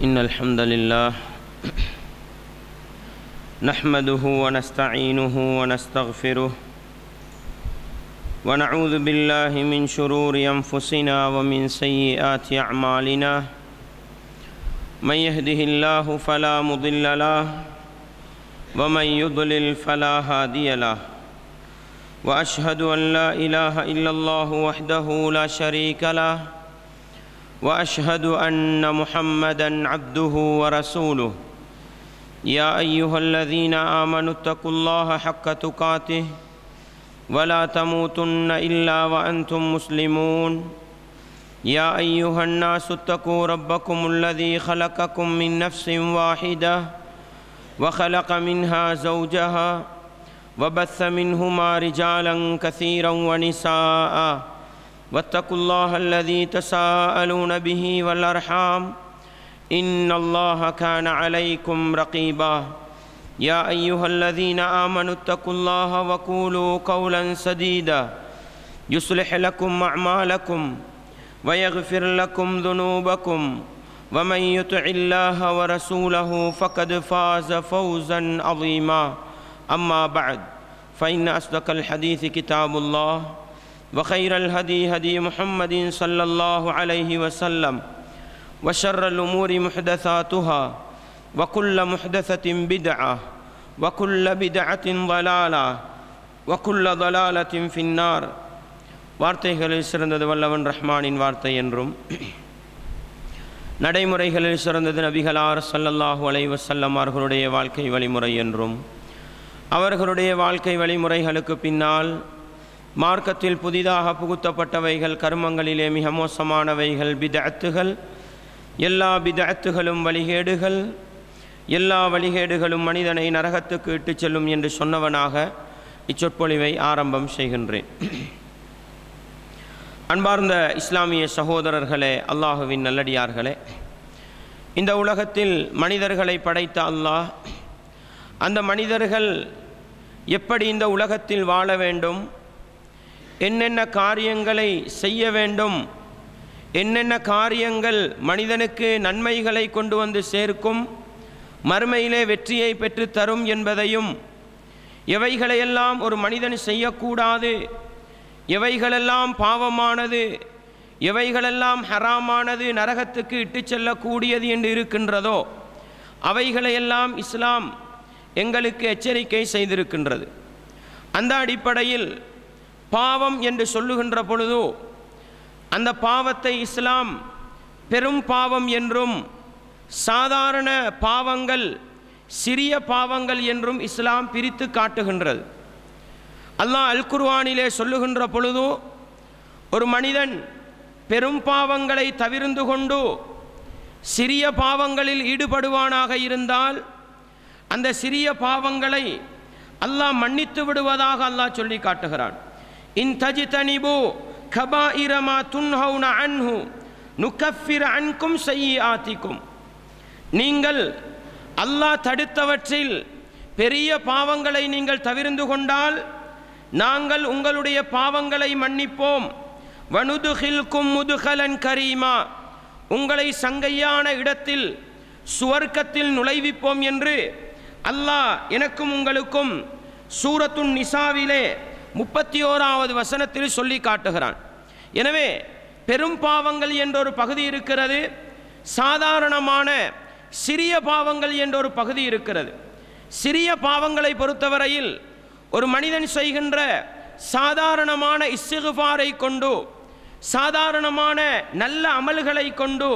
إن الحمد لله نحمده ونستعينه ونستغفره ونعوذ بالله من شرور أنفسنا ومن سيئات أعمالنا من يهده الله فلا مضل له ومن يضلل فلا هادي له وأشهد أن لا إله إلا الله وحده لا شريك له وأشهد أن محمدًا عبده ورسوله يا أيها الذين آمنوا اتقوا الله حق تقاته ولا تموتن إلا وأنتم مسلمون يا أيها الناس اتقوا ربكم الذي خلقكم من نفس واحدة وخلق منها زوجها وبث منهما رجالا كثيرا ونساء واتقوا الله الذي تساءلون به والأرحام إن الله كان عليكم رقيبا يا أيها الذين آمنوا اتقوا الله وقولوا قولا سديدا يصلح لكم أعمالكم ويغفر لكم ذنوبكم ومن يطع الله ورسوله فقد فاز فوزا عظيما أما بعد فإن أصدق الحديث كتاب الله وخير الهدي هدي محمد صلى الله عليه وسلم وشر الأمور محدثاتها وكل محدثة بدعة وكل بدعة ضلالة وكل ضلالة في النار வார்த்தைகளில் சிறந்தது வல்லவன் ரஹ்மானின் வார்த்தை என்றும் நடைமுறைகளில் சிறந்தது நபிகளார் ஸல்லல்லாஹு அலைஹி வஸல்லம் அவர்களுடைய வாழ்க்கை வழிமுறை என்றும் அவர்களுடைய வாழ்க்கை வழிமுறைகளுக்கு பின்னால் மார்க்கத்தில் புதிதாக புகுத்தப்பட்டவைகள் கர்மங்களிலே மிக மோசமானவைகள் பிதஅத்துகள், எல்லா பிதஅத்துகளும் வழிகேடுகள், எல்லா வழிகேடுகளும் மனிதனை நரகத்துக்கு இட்டுச் செல்லும் என்று சொன்னவனாக இச்சொற்பொழிவை ஆரம்பம் செய்கின்றேன். அன்பார்ந்த இஸ்லாமிய சகோதரர்களே, அல்லாஹுவின் நல்லடியார்களே, இந்த உலகத்தில் மனிதர்களை படைத்த அல்லாஹ் அந்த மனிதர்கள் எப்படி இந்த உலகத்தில் வாழ வேண்டும், என்னென்ன காரியங்களை செய்ய வேண்டும், என்னென்ன காரியங்கள் மனிதனுக்கு நன்மைகளை கொண்டு வந்து சேர்க்கும், மறுமையிலே வெற்றியை பெற்று தரும் என்பதையும், எவைகளையெல்லாம் ஒரு மனிதன் செய்யக்கூடாது, எவைகளெல்லாம் பாவமானது, எவைகளெல்லாம் ஹராமானது, நரகத்துக்கு இட்டுச் செல்லக்கூடியது என்று இருக்கின்றதோ அவைகளையெல்லாம் இஸ்லாம் எங்களுக்கு எச்சரிக்கை செய்திருக்கின்றது. அந்த அடிப்படையில் பாவம் என்று சொல்லுகின்ற பொழுது அந்த பாவத்தை இஸ்லாம் பெரும் பாவம் என்றும் சாதாரண பாவங்கள் சிறிய பாவங்கள் என்றும் இஸ்லாம் பிரித்து காட்டுகின்றது. அல்லாஹ் அல் குர்ஆனிலே சொல்லுகின்ற பொழுது ஒரு மனிதன் பெரும் பாவங்களை தவிர்ந்து கொண்டு சிறிய பாவங்களில் ஈடுபடுவானாக இருந்தால் அந்த சிறிய பாவங்களை அல்லாஹ் மன்னித்து விடுவதாக அல்லாஹ் சொல்லி காட்டுகிறான். இன் தஜ்தனிபு கபாயிர மா துன்ஹவுன அன்ஹு நுகஃபிர் அன்கும் ஸய்யிஆத்திக்கும், நீங்கள் அல்லாஹ் தடுத்தவற்றில் பெரிய பாவங்களை நீங்கள் தவிர்ந்து கொண்டால் நாங்கள் உங்களுடைய பாவங்களை மன்னிப்போம். வனுதுகில்கும் முதுகலன் கரீமா, உங்களை சங்கையான இடத்தில் சுவர்க்கத்தில் நுழைவிப்போம் என்று அல்லாஹ் எனக்கும் உங்களுக்கும் சூரத்துன் நிசாவிலே 31வது வசனத்தில் சொல்லி காட்டுகிறான். எனவே பெரும் பாவங்கள் என்ற ஒரு பகுதி இருக்கிறது, சாதாரணமான சிறிய பாவங்கள் என்ற ஒரு பகுதி இருக்கிறது. சிறிய பாவங்களை பொறுத்தவரையில் ஒரு மனிதன் செய்கின்ற சாதாரணமான இஸ்திக்ஃபாரை கொண்டு, சாதாரணமான நல்ல அமல்களை கொண்டு,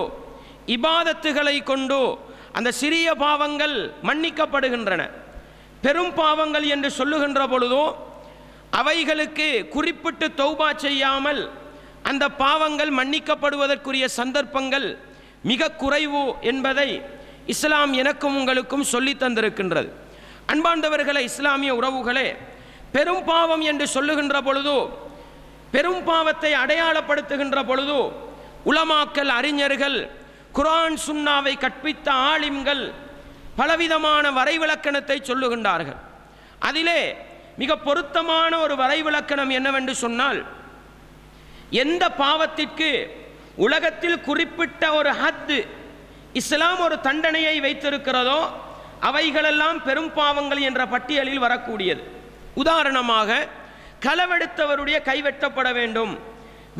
இபாதத்துகளை கொண்டு அந்த சிறிய பாவங்கள் மன்னிக்கப்படுகின்றன. பெரும் பாவங்கள் என்று சொல்லுகின்ற பொழுதோ அவைகளுக்கு குறிப்பிட்டு தௌபா செய்யாமல் அந்த பாவங்கள் மன்னிக்கப்படுவதற்குரிய சந்தர்ப்பங்கள் மிக குறைவு என்பதை இஸ்லாம் எனக்கும் உங்களுக்கும் சொல்லி தந்திருக்கின்றது. அன்பார்ந்தவர்களே, இஸ்லாமிய உறவுகளே, பெரும் பாவம் என்று சொல்லுகின்ற பொழுது, பெரும் பாவத்தை அடையாளப்படுத்துகின்ற பொழுது உலமாக்கள், அறிஞர்கள், குர்ஆன் சுன்னாவை கற்பித்த ஆலிம்கள் பலவிதமான வரைவிலக்கணத்தை சொல்லுகின்றார்கள். அதிலே மிக பொருத்தமான ஒரு வரைவிலக்கணம் என்னவென்று சொன்னால், எந்த பாவத்திற்கு உலகத்தில் குறிப்பிட்ட ஒரு ஹத்து இஸ்லாம் ஒரு தண்டனையை வைத்திருக்கிறதோ அவைகளெல்லாம் பெரும் பாவங்கள் என்ற பட்டியலில் வரக்கூடியது. உதாரணமாக, களவெடுத்தவருடைய கைவெட்டப்பட வேண்டும்,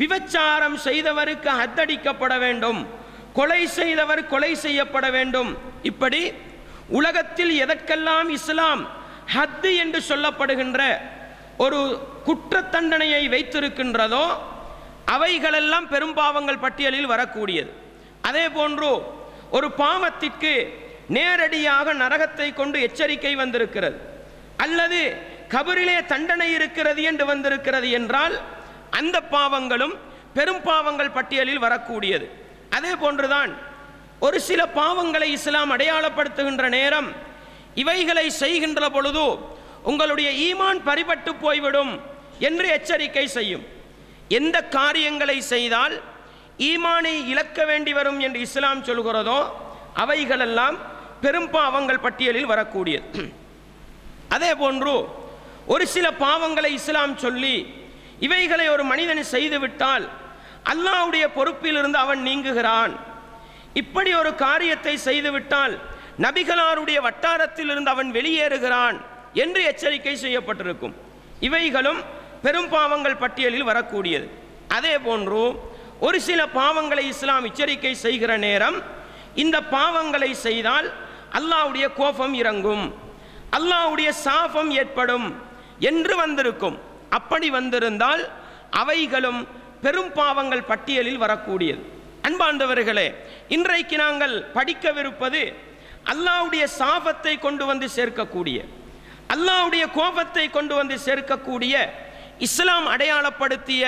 விபச்சாரம் செய்தவருக்கு ஹத்தடிக்கப்பட வேண்டும், கொலை செய்தவர் கொலை செய்யப்பட வேண்டும். இப்படி உலகத்தில் எதற்கெல்லாம் இஸ்லாம் ஹத்து என்று சொல்லப்படுகின்ற ஒரு குற்ற தண்டனையை வைத்திருக்கின்றதோ அவைகளெல்லாம் பெரும் பாவங்கள் பட்டியலில் வரக்கூடியது. அதே போன்று ஒரு பாவத்திற்கு நேரடியாக நரகத்தை கொண்டு எச்சரிக்கை வந்திருக்கிறது, அல்லது கபரிலே தண்டனை இருக்கிறது என்று வந்திருக்கிறது என்றால் அந்த பாவங்களும் பெரும் பாவங்கள் பட்டியலில் வரக்கூடியது. அதே போன்றுதான் ஒரு சில பாவங்களை இஸ்லாம் அடையாளப்படுத்துகின்ற நேரம் இவைகளை செய்கின்ற பொழுது உங்களுடைய ஈமான் பறிபட்டு போய்விடும் என்று எச்சரிக்கை செய்யும். எந்த காரியங்களை செய்தால் ஈமானை இழக்க வேண்டி வரும் என்று இஸ்லாம் சொல்கிறதோ அவைகளெல்லாம் பெரும் பாவங்கள் பட்டியலில் வரக்கூடியது. அதே போன்று ஒரு சில பாவங்களை இஸ்லாம் சொல்லி இவைகளை ஒரு மனிதன் செய்துவிட்டால் அல்லாஹ்வுடைய பொறுப்பிலிருந்து அவன் நீங்குகிறான், இப்படி ஒரு காரியத்தை செய்துவிட்டால் நபிகளாருடைய வட்டாரத்தில் இருந்து அவன் வெளியேறுகிறான் என்று எச்சரிக்கை செய்யப்பட்டிருக்கும். இவைகளும் பெரும் பாவங்கள் பட்டியலில் வரக்கூடியது. அதே போன்று ஒரு சில பாவங்களை இஸ்லாம் எச்சரிக்கை செய்கிற நேரம் இந்த பாவங்களை செய்தால் அல்லாஹ்வுடைய கோபம் இறங்கும், அல்லாஹ்வுடைய சாபம் ஏற்படும் என்று வந்திருக்கும். அப்படி வந்திருந்தால் அவைகளும் பெரும் பாவங்கள் பட்டியலில் வரக்கூடியது. அன்பார்ந்தவர்களே, இன்றைக்கு நாங்கள் படிக்கவிருப்பது அல்லாஹ்வுடைய சாபத்தை கொண்டு வந்து சேர்க்கக்கூடிய, அல்லாஹ்வுடைய கோபத்தை கொண்டு வந்து சேர்க்கக்கூடிய இஸ்லாம் அடையாளப்படுத்திய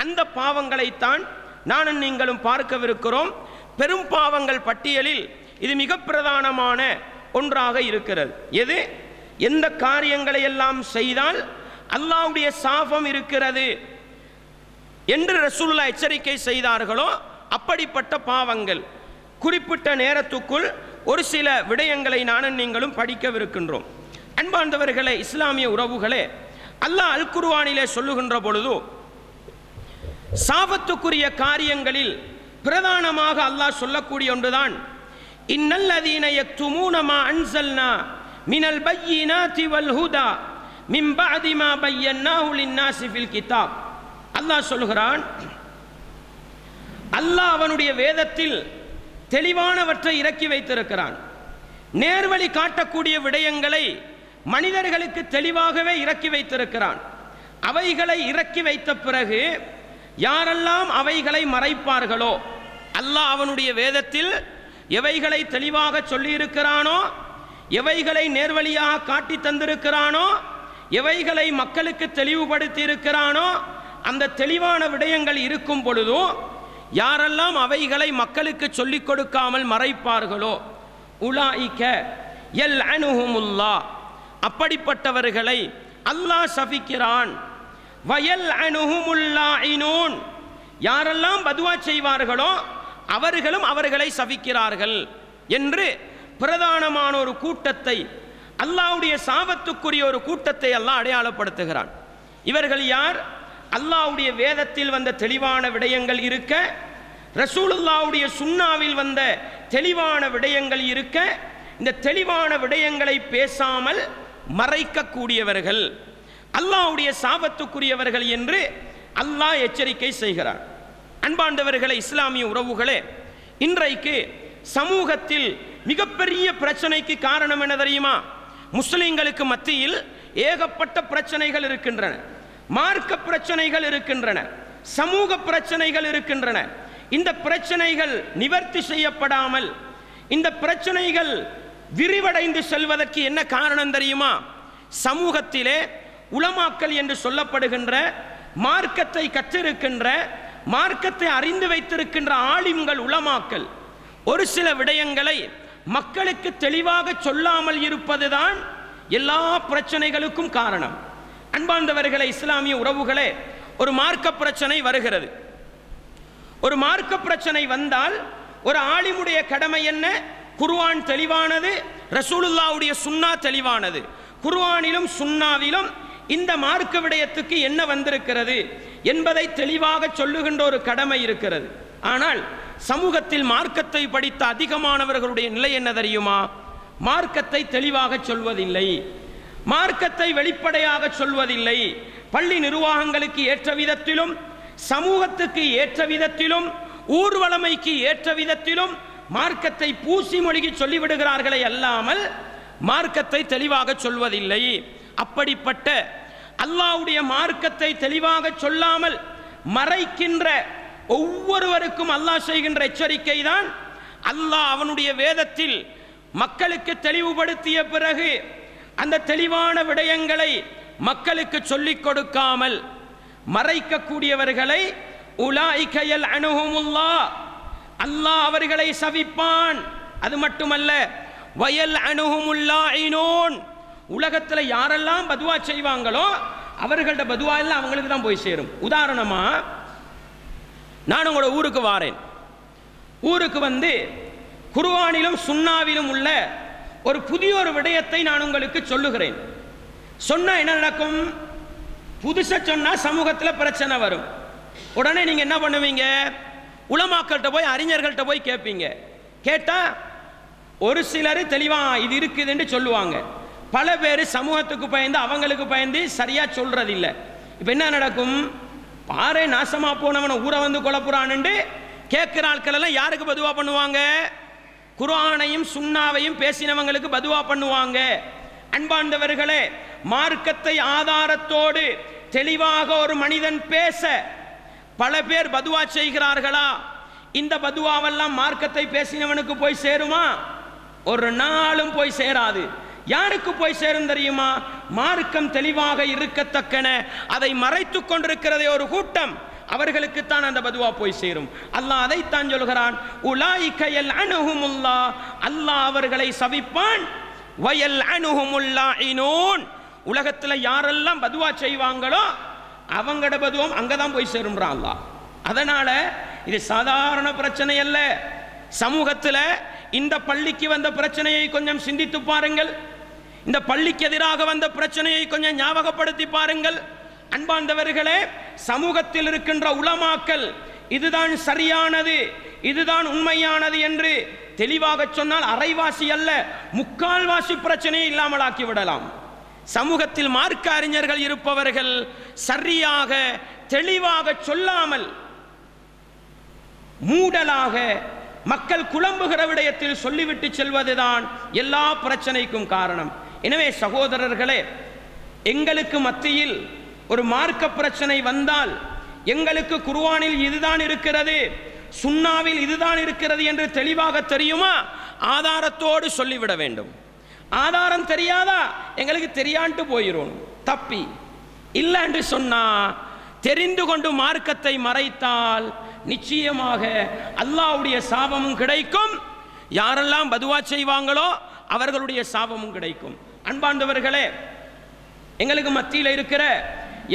அந்த பாவங்களைத்தான் நானும் நீங்களும் பார்க்கவிருக்கிறோம். பெரும் பாவங்கள் பட்டியலில் இது மிக பிரதானமான ஒன்றாக இருக்கிறது. எது? எந்த காரியங்களை எல்லாம் செய்தால் அல்லாஹ்வுடைய சாபம் இருக்கிறது என்று ரசூலுல்லாஹ் எச்சரிக்கை செய்தார்களோ அப்படிப்பட்ட பாவங்கள். குறிப்பிட்ட நேரத்துக்குள் ஒரு சில விடயங்களை நானும் நீங்களும் படிக்கவிருக்கின்றோம். அன்பார்ந்தவர்களே, இஸ்லாமிய உறவுகளே, அல்லாஹ் அல் குர்ஆனிலே சொல்லுகின்ற பொழுது சாபத்துக்குரிய காரியங்களில் பிரதானமாக அல்லாஹ் சொல்லக்கூடிய ஒன்றுதான் இன்னல்லதீன யக்துமூன மா அன்ஸல்னா மினல் பய்யினாத்தி வல் ஹுதா மின் பஅதி மா பய்யன்னாஹு லின்னாஸி ஃபில் கிதாப். அல்லாஹ் சொல்கிறான், அல்லாஹ் அவனுடைய வேதத்தில் தெளிவானவற்றை இறக்கி வைத்திருக்கிறான். நேர்வழி காட்டக்கூடிய விடயங்களை மனிதர்களுக்கு தெளிவாகவே இறக்கி வைத்திருக்கிறான். அவைகளை இறக்கி வைத்த பிறகு யாரெல்லாம் அவைகளை மறைப்பார்களோ, அல்லாஹ் அவனுடைய வேதத்தில் எவைகளை தெளிவாக சொல்லியிருக்கிறானோ, எவைகளை நேர்வழியாக காட்டி தந்திருக்கிறானோ, எவைகளை மக்களுக்கு தெளிவுபடுத்தி இருக்கிறானோ, அந்த தெளிவான விடயங்கள் இருக்கும் பொழுதோ யாரெல்லாம் அவைகளை மக்களுக்கு சொல்லிக் கொடுக்காமல் மறைப்பார்களோ உலாயிக யல்அனுஹுமுல்லாஹ், அப்படிப்பட்டவர்களை அல்லாஹ் சபிக்கிறான். வயல்அனுஹுமுல் லாயினூன், யாரெல்லாம் பதுவா செய்வார்களோ அவர்களும் அவர்களை சபிக்கிறார்கள் என்று பிரதானமான ஒரு கூட்டத்தை, அல்லாஹ்வுடைய சாபத்துக்குரிய ஒரு கூட்டத்தை அல்லாஹ் அடையாளப்படுத்துகிறான். இவர்கள் யார்? அல்லாஹ்வுடைய வேதத்தில் வந்த தெளிவான விடயங்கள் இருக்க, ரசூலுல்லாஹ்வுடைய சுன்னாவில் வந்த தெளிவான விடயங்கள் இருக்க, இந்த தெளிவான விடயங்களை பேசாமல் மறைக்கக்கூடியவர்கள், அல்லாஹ்வுடைய சாபத்துக்குரியவர்கள் என்று அல்லாஹ் எச்சரிக்கை செய்கிறார். அன்பாண்டவர்களே, இஸ்லாமிய உறவுகளே, இன்றைக்கு சமூகத்தில் மிகப்பெரிய பிரச்சனைக்கு காரணம் என்ன தெரியுமா? முஸ்லிம்களுக்கு மத்தியில் ஏகப்பட்ட பிரச்சனைகள் இருக்கின்றன, மார்க்க பிரச்சனைகள் இருக்கின்றன, சமூக பிரச்சனைகள் இருக்கின்றன. இந்த பிரச்சனைகள் நிவர்த்தி செய்யப்படாமல் இந்த பிரச்சனைகள் விரிவடைந்து செல்வதற்கு என்ன காரணம் தெரியுமா? சமூகத்திலே உலமாக்கள் என்று சொல்லப்படுகின்ற, மார்க்கத்தை கற்றிருக்கின்ற, மார்க்கத்தை அறிந்து வைத்திருக்கின்ற ஆலிம்கள், உலமாக்கள் ஒரு சில விடயங்களை மக்களுக்கு தெளிவாக சொல்லாமல் இருப்பதுதான் எல்லா பிரச்சனைகளுக்கும் காரணம். அன்பார்ந்தவர்களே, இஸ்லாமிய உறவுகளே, ஒரு மார்க்க பிரச்சனை வருகிறது. ஒரு மார்க்க பிரச்சனை வந்தால் ஒரு ஆலிமுடைய கடமை என்ன? குர்ஆன் தெளிவானது, ரசூலுல்லாஹ்வுடைய சுன்னா தெளிவானது. குர்ஆனிலும் சுன்னாவிலும் இந்த மார்க்க விடயத்துக்கு என்ன வந்திருக்கிறது என்பதை தெளிவாக சொல்லுகின்ற ஒரு கடமை இருக்கிறது. ஆனால் சமூகத்தில் மார்க்கத்தை படித்த அதிகமானவர்களுடைய நிலை என்ன தெரியுமா? மார்க்கத்தை தெளிவாக சொல்வதில்லை, மார்க்கத்தை வெளிப்படையாக சொல்வதில்லை. பள்ளி நிர்வாகங்களுக்கு ஏற்ற விதத்திலும், சமூகத்துக்கு ஏற்ற விதத்திலும், ஊர்வலமைக்கு ஏற்ற விதத்திலும் மார்க்கத்தை பூசி மொழிகி சொல்லிவிடுகிறார்களே அல்லாமல் மார்க்கத்தை தெளிவாக சொல்வதில்லை. அப்படிப்பட்ட அல்லாஹ்வுடைய மார்க்கத்தை தெளிவாக சொல்லாமல் மறைக்கின்ற ஒவ்வொருவருக்கும் அல்லாஹ் செய்கின்ற எச்சரிக்கை தான், அல்லாஹ் அவனுடைய வேதத்தில் மக்களுக்கு தெளிவுபடுத்திய பிறகு அந்த தெளிவான விடயங்களை மக்களுக்கு சொல்லிக் கொடுக்காமல் மறைக்கக்கூடியவர்களை உலாயிக யல்அனுஹுமுல்லாஹ், அல்லாஹ் அவர்களை சபிப்பான். அது மட்டுமல்ல, வயல்அனுஹுமுல் லாயினூன், உலகத்தில் யாரெல்லாம் பதுவா செய்வாங்களோ அவர்களோட பதுவா எல்லாம் அவங்களுக்கு தான் போய் சேரும். உதாரணமா, நான் உங்களோட ஊருக்கு வாரேன். ஊருக்கு வந்து குர்ஆனிலும் சுன்னாவிலும் உள்ள ஒரு புதிய ஒரு விடயத்தை நான் உங்களுக்கு சொல்லுகிறேன். சொன்னா என்ன நடக்கும்? புதுசா சொன்னா சமூகத்தில் பிரச்சனை வரும். உடனே நீங்க என்ன பண்ணுவீங்க? உலமாக்கள்கிட்ட போய், அறிஞர்கள்ட்ட போய் கேட்பீங்க. கேட்டா ஒரு சிலர் தெளிவா இது இருக்குதுன்னு சொல்லுவாங்க. பல பேர் சமூகத்துக்கு பயந்து, அவங்களுக்கு பயந்து சரியா சொல்றதில்லை. இப்ப என்ன நடக்கும்? பாறை நாசமா போனவனை ஊரை வந்து குழப்புறான்னு கேட்கிற ஆட்கள் எல்லாம் யாருக்கு பதுவா பண்ணுவாங்க? குர்ஆனையும் சுன்னாவையும் பேசினவங்களுக்கு பதுவா பண்ணுவாங்க. அன்பார்ந்தவர்களே, மார்க்கத்தை ஆதாரத்தோடு தெளிவாக ஒரு மனிதன் பேச பல பேர் பதுவா செய்கிறார்களா? இந்த பதுவாவெல்லாம் மார்க்கத்தை பேசினவனுக்கு போய் சேருமா? ஒரு நாளும் போய் சேராது. யாருக்கு போய் சேரும் தெரியுமா? மார்க்கம் தெளிவாக இருக்கத்தக்கன அதை மறைத்து கொண்டிருக்கிறதே ஒரு கூட்டம், அவர்களுக்குத்தான் அந்த பதுவா போய் சேரும். அல்லாஹ் அதைத்தான் சொல்கிறான், உலாயிக யல்அனுஹுமுல்லாஹ், அல்லாஹ் அவர்களை சபிப்பான். வயல்அனுஹுமுல் லாயினூன், உலகத்தில் யாரெல்லாம் பதுவா செய்வாங்களோ அவங்களோட பதுவம் அங்கதான் போய் சேரும்ன்றான் அல்லாஹ். அதனால இது சாதாரண பிரச்சனை அல்ல. சமூகத்தில் இந்த பள்ளிக்கு வந்த பிரச்சனையை கொஞ்சம் சிந்தித்து பாருங்கள். இந்த பள்ளிக்கு எதிராக வந்த பிரச்சனையை கொஞ்சம் ஞாபகப்படுத்தி பாருங்கள். அன்பார்ந்தவர்களே, சமூகத்தில் இருக்கின்ற உலமாக்கள் இதுதான் சரியானது, இதுதான் உண்மையானது என்று தெளிவாக சொன்னால் அரைவாசி அல்ல, முக்கால்வாசி பிரச்சனையை இல்லாமல் ஆக்கிவிடலாம். சமூகத்தில் மார்க்க அறிஞர்கள் இருப்பவர்கள் சரியாக தெளிவாக சொல்லாமல் மூடலாக மக்கள் குழம்புகிற விடயத்தில் சொல்லிவிட்டு செல்வதுதான் எல்லா பிரச்சனைக்கும் காரணம். எனவே சகோதரர்களே, எங்களுக்கு மத்தியில் ஒரு மார்க்க பிரச்சனை வந்தால் எங்களுக்கு குர்ஆனில் இதுதான் இருக்கிறது, சுன்னாவில் இதுதான் இருக்கிறது என்று தெளிவாக தெரியுமா? ஆதாரத்தோடு சொல்லிவிட வேண்டும். ஆதாரம் தெரியாதா? எங்களுக்கு தெரியாண்டு போயிடும் தப்பி. இல்லை என்று சொன்னா, தெரிந்து கொண்டு மார்க்கத்தை மறைத்தால் நிச்சயமாக அல்லாஹ்வுடைய சாபமும் கிடைக்கும், யாரெல்லாம் பதுவா செய்வாங்களோ அவர்களுடைய சாபமும் கிடைக்கும். அன்பார்ந்தவர்களே, எங்களுக்கு மத்தியில் இருக்கிற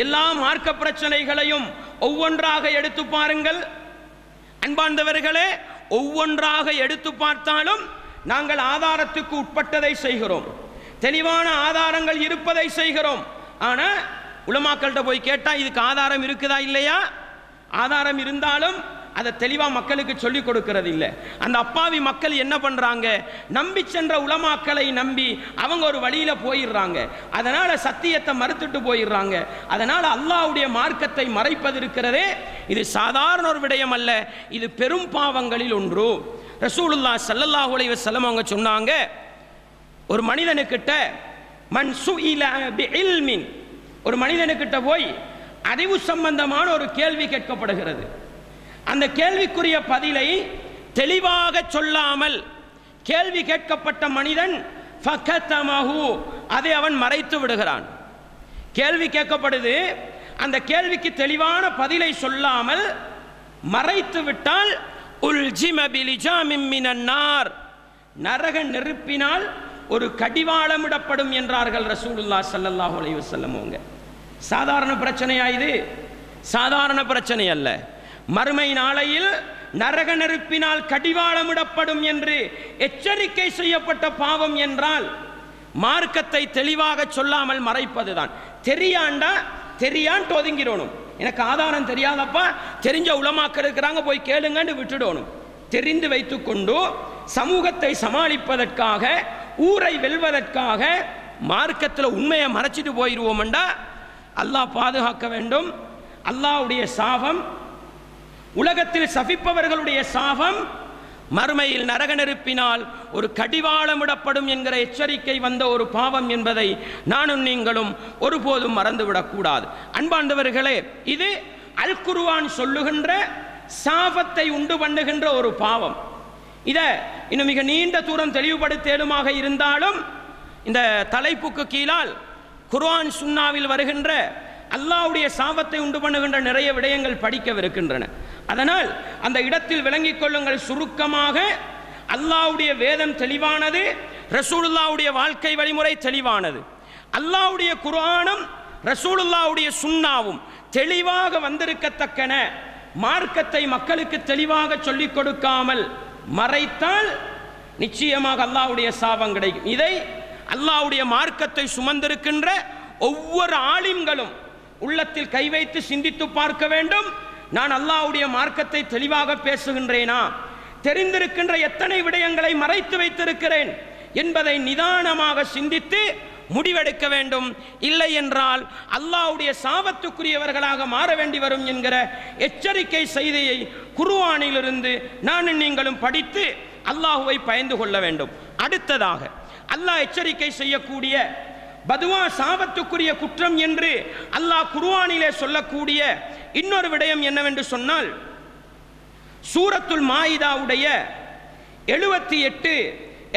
எல்லா மார்க்க பிரச்சனைகளையும் ஒவ்வொன்றாக எடுத்து பாருங்கள். அன்பார்ந்தவர்களே, ஒவ்வொன்றாக எடுத்து பார்த்தாலும் நாங்கள் ஆதாரத்துக்கு உட்பட்டதை செய்கிறோம், தெளிவான ஆதாரங்கள் இருப்பதை செய்கிறோம். ஆனால் உலமாக்கள்கிட்ட போய் கேட்டால் இதுக்கு ஆதாரம் இருக்குதா இல்லையா? ஆதாரம் இருந்தாலும் அதை தெளிவாக மக்களுக்கு சொல்லிக் கொடுக்கிறது இல்லை. அந்த அப்பாவி மக்கள் என்ன பண்ணுறாங்க? நம்பி சென்ற உலமாக்களை நம்பி அவங்க ஒரு வழியில் போயிடுறாங்க. அதனால் சத்தியத்தை மறுத்துட்டு போயிடுறாங்க. அதனால் அல்லாஹ்வுடைய மார்க்கத்தை மறைப்பது இருக்கிறதே, இது சாதாரண ஒரு விடயம் அல்ல, இது பெரும் பாவங்களில் ஒன்று. ரசூலுல்லாஹ் ஸல்லல்லாஹு அலைஹி வஸல்லம் அவங்க சொன்னாங்க, ஒரு மனிதனுக்கிட்ட மன் சுஇல பிஇல்மின், ஒரு மனிதனுக்கிட்ட போய் அறிவு சம்பந்தமான ஒரு கேள்வி கேட்கப்படுகிறது. அந்த கேள்விக்குரிய பதிலை தெளிவாக சொல்லாமல் கேள்வி கேட்கப்பட்ட மனிதன் ஃபகதமஹு, அதை அவன் மறைத்து விடுகிறான். கேள்வி கேட்கப்படுது, அந்த கேள்விக்கு தெளிவான பதிலை சொல்லாமல் மறைத்து விட்டால் உல்ஜிம பிலிஜாமின் மினன் நார், நரக நெருப்பினால் ஒரு கடிவாளமிடப்படும் என்றார்கள் ரசூலுல்லாஹ் ஸல்லல்லாஹு அலைஹி வஸல்லம். அவங்க சாதாரண பிரச்சனையா? இது சாதாரண பிரச்சனை அல்ல. மறுமை நாளையில் நரக நெருப்பினால் கடிவாளமிடப்படும் என்று எச்சரிக்கை செய்யப்பட்ட பாவம் என்றால் மார்க்கத்தை தெளிவாக சொல்லாமல் மறைப்பதுதான். தெரியாண்டா தெரியான்ட்டு ஒதுங்கிடணும். எனக்கு ஆதாரம் தெரியாதப்பா, தெரிஞ்ச உலமாக்கள் இருக்கிறாங்க போய் கேளுங்கன்னு விட்டுடணும். தெரிந்து வைத்துக்கொண்டு சமூகத்தை சமாளிப்பதற்காக, ஊரை வெல்வதற்காக மார்க்கத்தில் உண்மையை மறைச்சிட்டு போயிடுவோம்டா அல்லாஹ் பாதுகாக்க வேண்டும். அல்லாஹ்வுடைய சாபம், உலகத்தில் சபிப்பவர்களுடைய சாபம், மறுமையில் நரக நெருப்பினால் ஒரு கடிவாளமிடப்படும் என்கிற எச்சரிக்கை வந்த ஒரு பாவம் என்பதை நானும் நீங்களும் ஒருபோதும் மறந்துவிடக்கூடாது. அன்பார்ந்தவர்களே, இது அல் குர்ஆன் சொல்லுகின்ற சாபத்தை உண்டு பண்ணுகின்ற ஒரு பாவம். இதை இன்னும் மிக நீண்ட தூரம் தெளிவுபடுத்தேடுமாக இருந்தாலும் இந்த தலைப்புக்கு கீழால் குர்ஆன் சுன்னாவில் வருகின்ற அல்லாஹ்வுடைய சாபத்தை உண்டு பண்ணுகின்ற நிறைய விடயங்கள் படிக்கவிருக்கின்றன. அதனால் அந்த இடத்தில் விளங்கிக் கொள்ளுங்கள். சுருக்கமாக, அல்லாஹ்வுடைய வேதம் தெளிவானது, ரசூலுல்லாஹ்வுடைய வாழ்க்கை வழிமுறை தெளிவானது. அல்லாஹ்வுடைய குர்ஆனும் ரசூலுல்லாஹ்வுடைய சுன்னாவும் தெளிவாக வந்திருக்கத்தக்கன மார்க்கத்தை மக்களுக்கு தெளிவாக சொல்லிக் கொடுக்காமல் மறைத்தால் நிச்சயமாக அல்லாஹ்வுடைய சாபம் கிடைக்கும். இதை அல்லாஹ்வுடைய மார்க்கத்தை சுமந்திருக்கின்ற ஒவ்வொரு ஆலிம்களும் உள்ளத்தில் கை வைத்து சிந்தித்து பார்க்க வேண்டும். நான் அல்லாஹ்வுடைய மார்க்கத்தை தெளிவாக பேசுகின்றேனா, தெரிந்திருக்கின்ற எத்தனை விடயங்களை மறைத்து வைத்திருக்கிறேன் என்பதை நிதானமாக சிந்தித்து முடிவெடுக்க வேண்டும். இல்லை என்றால் அல்லாஹ்வுடைய சாபத்துக்குரியவர்களாக மாற வேண்டி வரும் என்கிற எச்சரிக்கை செய்தியை குர்ஆனிலிருந்து நானும் நீங்களும் படித்து அல்லாஹ்வை பயந்து கொள்ள வேண்டும். அடுத்ததாக அல்லாஹ் எச்சரிக்கை செய்யக்கூடிய பதுவா சாபத்துக்குரிய குற்றம் என்று அல்லாஹ் குர்ஆனிலே சொல்லக்கூடிய இன்னொரு விடயம் என்னவென்று சொன்னால், சூரத்துல் மாயிதாவுடைய 78,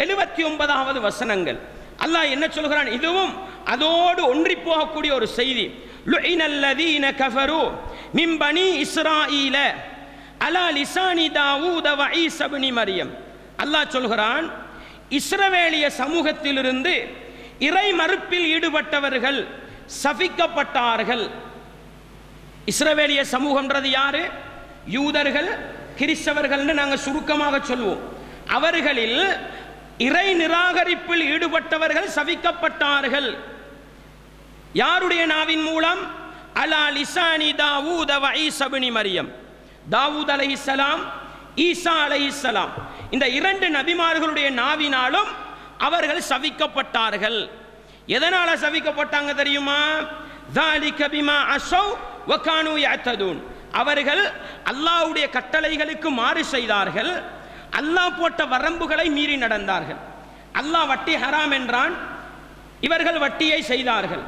79வது வசனங்கள் அல்லாஹ் என்ன சொல்கிறான்? இதுவும் அதோடு ஒன்றி போகக்கூடிய ஒரு செய்தி. லுஇனல்லதீன கஃபரு மின் பனி இஸ்ராயீல அலா லிசானி தாவூத வ ஈஸா இப்னு மரியம். அல்லாஹ் சொல்கிறான், இஸ்ரவேலிய சமூகத்திலிருந்து இறை மறுப்பில் ஈடுபட்டவர்கள் சபிக்கப்பட்டார்கள். இஸ்ரவேலிய சமூகம்ன்றது யாரு? யூதர்கள், கிறிஸ்தவர்கள்னு நாங்கள் சுருக்கமாக சொல்வோம். அவர்களில் இறை நிராகரிப்பில் ஈடுபட்டவர்கள் சபிக்கப்பட்டார்கள். யாருடைய நாவின் மூலம்? அலா லிசானி தாவூத வ ஈஸா இப்னு மரியம். தாவூத் அலைஹிஸ்ஸலாம், ஈசா அலைஹிஸ்ஸலாம், இந்த இரண்டு நபிமார்களுடைய நாவினாலும் அவர்கள் சபிக்கப்பட்டார்கள். எதனால சபிக்கப்பட்டாங்க தெரியுமா? ذَلِكَ بِمَا عَصَوْا وَكَانُوا يَعْتَدُونَ. அவர்கள் அல்லாஹ்வுடைய கட்டளைகளுக்கு மாறு செய்தார்கள், அல்லாஹ் போட்ட வரம்புகளை மீறி நடந்தார்கள். அல்லாஹ் வட்டி ஹராம் என்றான், இவர்கள் வட்டியை செய்தார்கள்.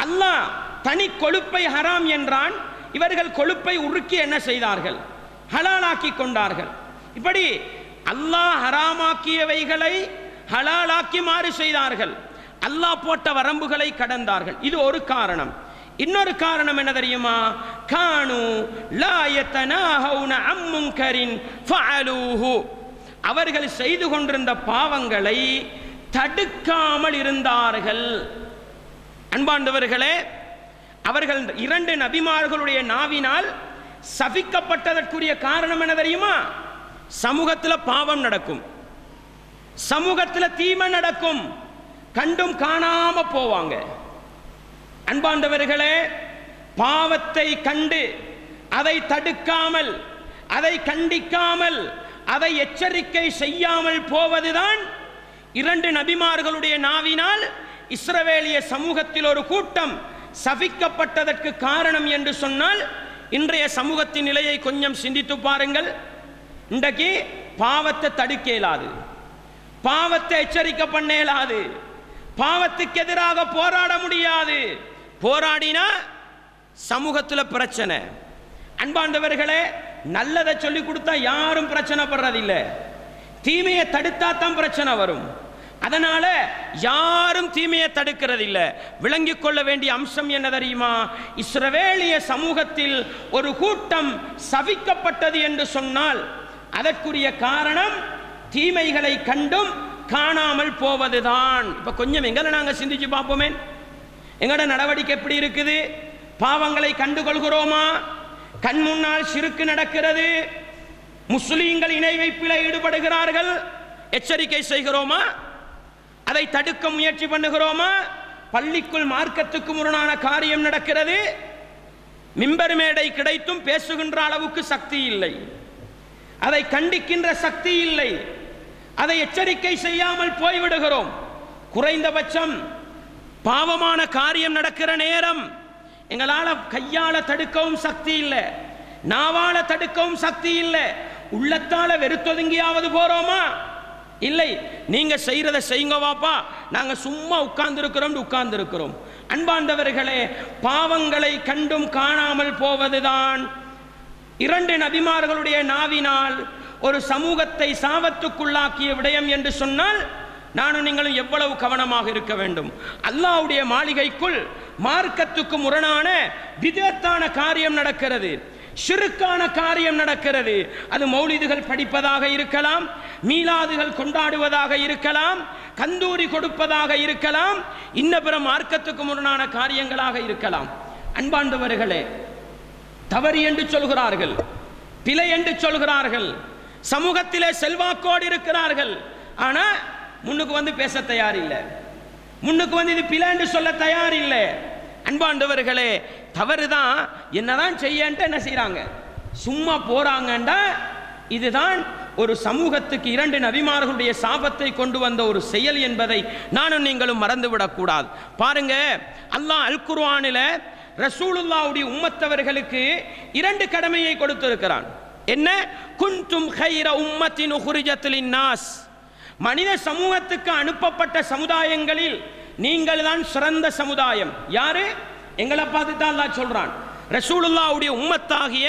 அல்லாஹ் தனி கொழுப்பை ஹராம் என்றான், இவர்கள் கொழுப்பை உருக்கி என்ன செய்தார்கள்? ஹலாலாக்கி கொண்டார்கள். இப்படி அல்லாஹ் ஹராமாக்கியவைகளை ஹலாலாக்கி மாறு செய்தார்கள், அல்லாஹ் போட்ட வரம்புகளை கடந்தார்கள். இது ஒரு காரணம். இன்னொரு காரணம் என்ன தெரியுமா? கானு லா யதனாஹவுன அன் முன்கரின் ஃபஅலூஹு. அவர்கள் செய்து கொண்டிருந்த பாவங்களை தடுக்காமல் இருந்தார்கள். அன்பார்ந்தவர்களே, அவர்கள் இரண்டு நபிமார்களுடைய நாவினால் சபிக்கப்பட்டதற்குரிய காரணம் என்ன தெரியுமா? சமூகத்தில் பாவம் நடக்கும், சமூகத்தில் தீமை நடக்கும், கண்டும் காணாம போவாங்க. அன்பார்ந்தவர்களே, பாவத்தை கண்டு அதை தடுக்காமல், அதை கண்டிக்காமல், அதை எச்சரிக்கை செய்யாமல் போவதுதான் இரண்டு நபிமார்களுடைய நாவினால் இஸ்ரவேலிய சமூகத்தில் ஒரு கூட்டம் சபிக்கப்பட்டதற்கு காரணம் என்று சொன்னால், இன்றைய சமூகத்தின் நிலையை கொஞ்சம் சிந்தித்து பாருங்கள். இன்றைக்கு பாவத்தை தடுக்க இயலாது, பாவத்தை எச்சரிக்கை பண்ண இயலாது, பாவத்துக்கு எதிராக போராட முடியாது. போராடினா சமூகத்தில் பிரச்சனை. அன்பார்ந்தவர்களே, நல்லதை சொல்லி கொடுத்தா யாரும் பிரச்சனை படுறதில்லை, தீமையை தடுத்தா தான் பிரச்சனை வரும். அதனால யாரும் தீமையை தடுக்கிறதில்லை. விளங்கிக் கொள்ள வேண்டிய அம்சம் என்ன தெரியுமா? இஸ்ரவேலிய சமூகத்தில் ஒரு கூட்டம் சபிக்கப்பட்டது என்று சொன்னால் அதற்குரிய காரணம் தீமைகளை கண்டும் காணாமல் போவதுதான். இப்ப கொஞ்சம் எங்களை நாங்கள் சிந்திச்சு பார்ப்போமே, எங்களோட நடவடிக்கை எப்படி இருக்குது? பாவங்களை கண்டுகொள்கிறோமா? கண் முன்னால் சிறுக்கு நடக்கிறது, முஸ்லீம்கள் இணை வைப்பில் ஈடுபடுகிறார்கள், எச்சரிக்கை செய்கிறோமா? அதை தடுக்க முயற்சி பண்ணுகிறோமா? பள்ளிக்குள் மார்க்கத்துக்கு முரணான காரியம் நடக்கிறது, மிம்பர் மேடை கிடைத்தும் பேசுகின்ற அளவுக்கு சக்தி இல்லை. அதை கண்டிக்கின்ற சக்தி இல்லை, அதை எச்சரிக்கை செய்யாமல் போய்விடுகிறோம். குறைந்தபட்சம் பாவமான காரியம் நடக்கிற நேரம் எங்களால் கையால தடுக்கவும் சக்தி இல்லை, நாவால தடுக்கவும் சக்தி இல்லை, உள்ளத்தால வெறுத்தொதுங்கியாவது போறோமா? இல்லை. நீங்க செய்யறத செய்யுங்க வாப்பா, நாங்க சும்மா உட்கார்ந்து இருக்கிறோம். அன்பார்ந்தவர்களே, பாவங்களை கண்டும் காணாமல் போவதுதான் இரண்டு நபிமார்களுடைய நாவினால் ஒரு சமூகத்தை சாபத்துக்குள்ளாக்கிய விடயம் என்று சொன்னால் நானும் நீங்களும் எவ்வளவு கவனமாக இருக்க வேண்டும். அல்லாஹ்வுடைய மாளிகைக்குள் மார்க்கத்துக்கு முரணான விதத்தான காரியம் நடக்கிறது, ஷிர்கான காரியம் நடக்கிறது. அது மௌலிதுகள் படிப்பதாக இருக்கலாம், மீலாதுகள் கொண்டாடுவதாக இருக்கலாம், கந்தூரி கொடுப்பதாக இருக்கலாம், இன்ன பிற மார்க்கத்துக்கு முரணான காரியங்களாக இருக்கலாம். அன்பார்ந்தவர்களே, தவறு என்று சொல்கிறார்கள், பிழை என்று சொல்கிறார்கள், சமூகத்திலே செல்வாக்கோடு இருக்கிறார்கள், ஆனா முன்னுக்கு வந்து பேச தயார் இல்லை, முன்னுக்கு வந்து இது பிழை என்று சொல்ல தயார் இல்லை. அன்பாண்டவர்களே, தவறுதான், என்னதான் செய்யன்ட்டு என்ன செய்யறாங்க, சும்மா போறாங்கண்டா இதுதான் ஒரு சமூகத்துக்கு இரண்டு நபிமார்களுடைய சாபத்தை கொண்டு வந்த ஒரு செயல் என்பதை நானும் நீங்களும் மறந்துவிடக் கூடாது. பாருங்க, அல்லாஹ் அல் குர்ஆனில் ரசூலுல்லாஹ்வுடைய உம்மத்தவர்களுக்கு இரண்டு கடமையை கொடுத்திருக்கிறான். என்ன? குன்தும் கைர உம்மத்தின் உஹ்ரிஜத் லின்னாஸ், மனித சமூகத்துக்கு அனுப்பப்பட்ட சமுதாயங்களில் நீங்கள் தான் சிறந்த சமுதாயம். யாரு? எங்களை பார்த்து தான் அல்லாஹ் சொல்றான். ரசூலுல்லாஹ்வுடைய உம்மத்தாகிய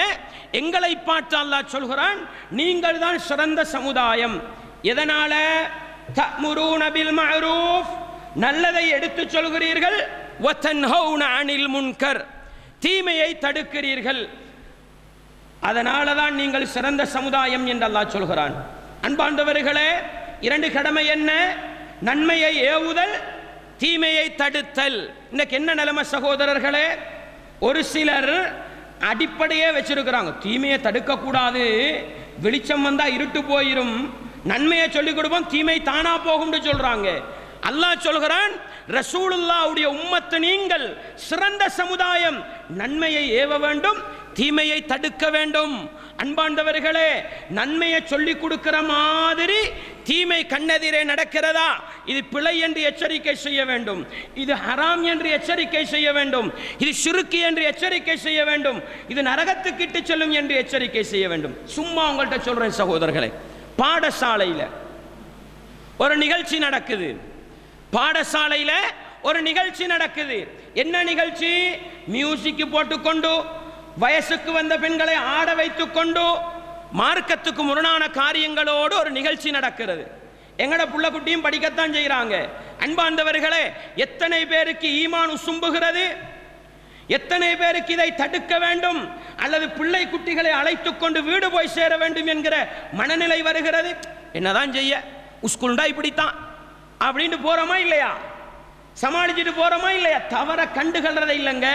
எங்களை பார்த்து அல்லாஹ் சொல்கிறான், நீங்கள் தான் சிறந்த சமுதாயம். எதனால? தஅமுரூன பில் மஅரூஃப், நல்லதை எடுத்து சொல்கிறீர்கள், வ தன்ஹவுன அனில் முன்கர், தீமையை தடுக்கிறீர்கள். அதனால தான் நீங்கள் சிறந்த சமுதாயம் என்று அல்லாஹ் சொல்கிறான். அன்பார்ந்தவர்களே, இரண்டு கடமை என்ன? நன்மையை ஏவுதல், தீமையை தடுத்தல். இன்னைக்கு என்ன நிலைமை சகோதரர்களே? ஒரு சிலர் அடிப்படையே வச்சிருக்கிறாங்க, தீமையை தடுக்க கூடாது, வெளிச்சம் வந்தா இருட்டு போயிரும், நன்மையை சொல்லிக் கொடுப்போம், தீமை தானா போகும் சொல்றாங்க. அல்லாஹ் சொல்கிறான், ரசூலுல்லாஹ்வுடைய உம்மத்து நீங்கள் சிறந்த சமுதாயம், நன்மையை ஏவ வேண்டும், தீமையை தடுக்க வேண்டும். அன்பாண்டவர்களே, நன்மையை சொல்லிக் கொடுக்கிற மாதிரி தீமை கண்ணெதிரே நடக்கிறதா, இது பிழை என்று எச்சரிக்கை செய்ய வேண்டும், இது ஹராம் என்று எச்சரிக்கை செய்ய வேண்டும், இது ஷிர்க் என்று எச்சரிக்கை செய்ய வேண்டும், இது நரகத்துக்கு இட்டு செல்லும் என்று எச்சரிக்கை செய்ய வேண்டும். சும்மா உங்கள்கிட்ட சொல்றேன் சகோதரர்களே, பாடசாலையில் ஒரு நிகழ்ச்சி நடக்குது, பாடசாலையில் ஒரு நிகழ்ச்சி நடக்குது. என்ன நிகழ்ச்சி? மியூசிக் போட்டுக்கொண்டு வயசுக்கு வந்த பெண்களை ஆட வைத்துக் கொண்டு மார்க்கத்துக்கு முரணான காரியங்களோடு ஒரு நிகழ்ச்சி நடக்கிறது. எங்கட புள்ள குட்டியும் படிக்கத்தான் செய்யறாங்க. அன்பார்ந்தவர்களே, எத்தனை பேருக்கு ஈமான் உசும்புகிறது, எத்தனை பேருக்கு இதை தடுக்க வேண்டும் அல்லது பிள்ளை குட்டிகளை அழைத்துக் கொண்டு வீடு போய் சேர வேண்டும் என்கிற மனநிலை வருகிறது. என்னதான் செய்ய, ஸ்கூல்டா இப்படித்தான் அப்படின்னு போறோமா இல்லையா, சமாளிச்சுட்டு போறோமா இல்லையா, தவற கண்டுகொள்றதை இல்லைங்க.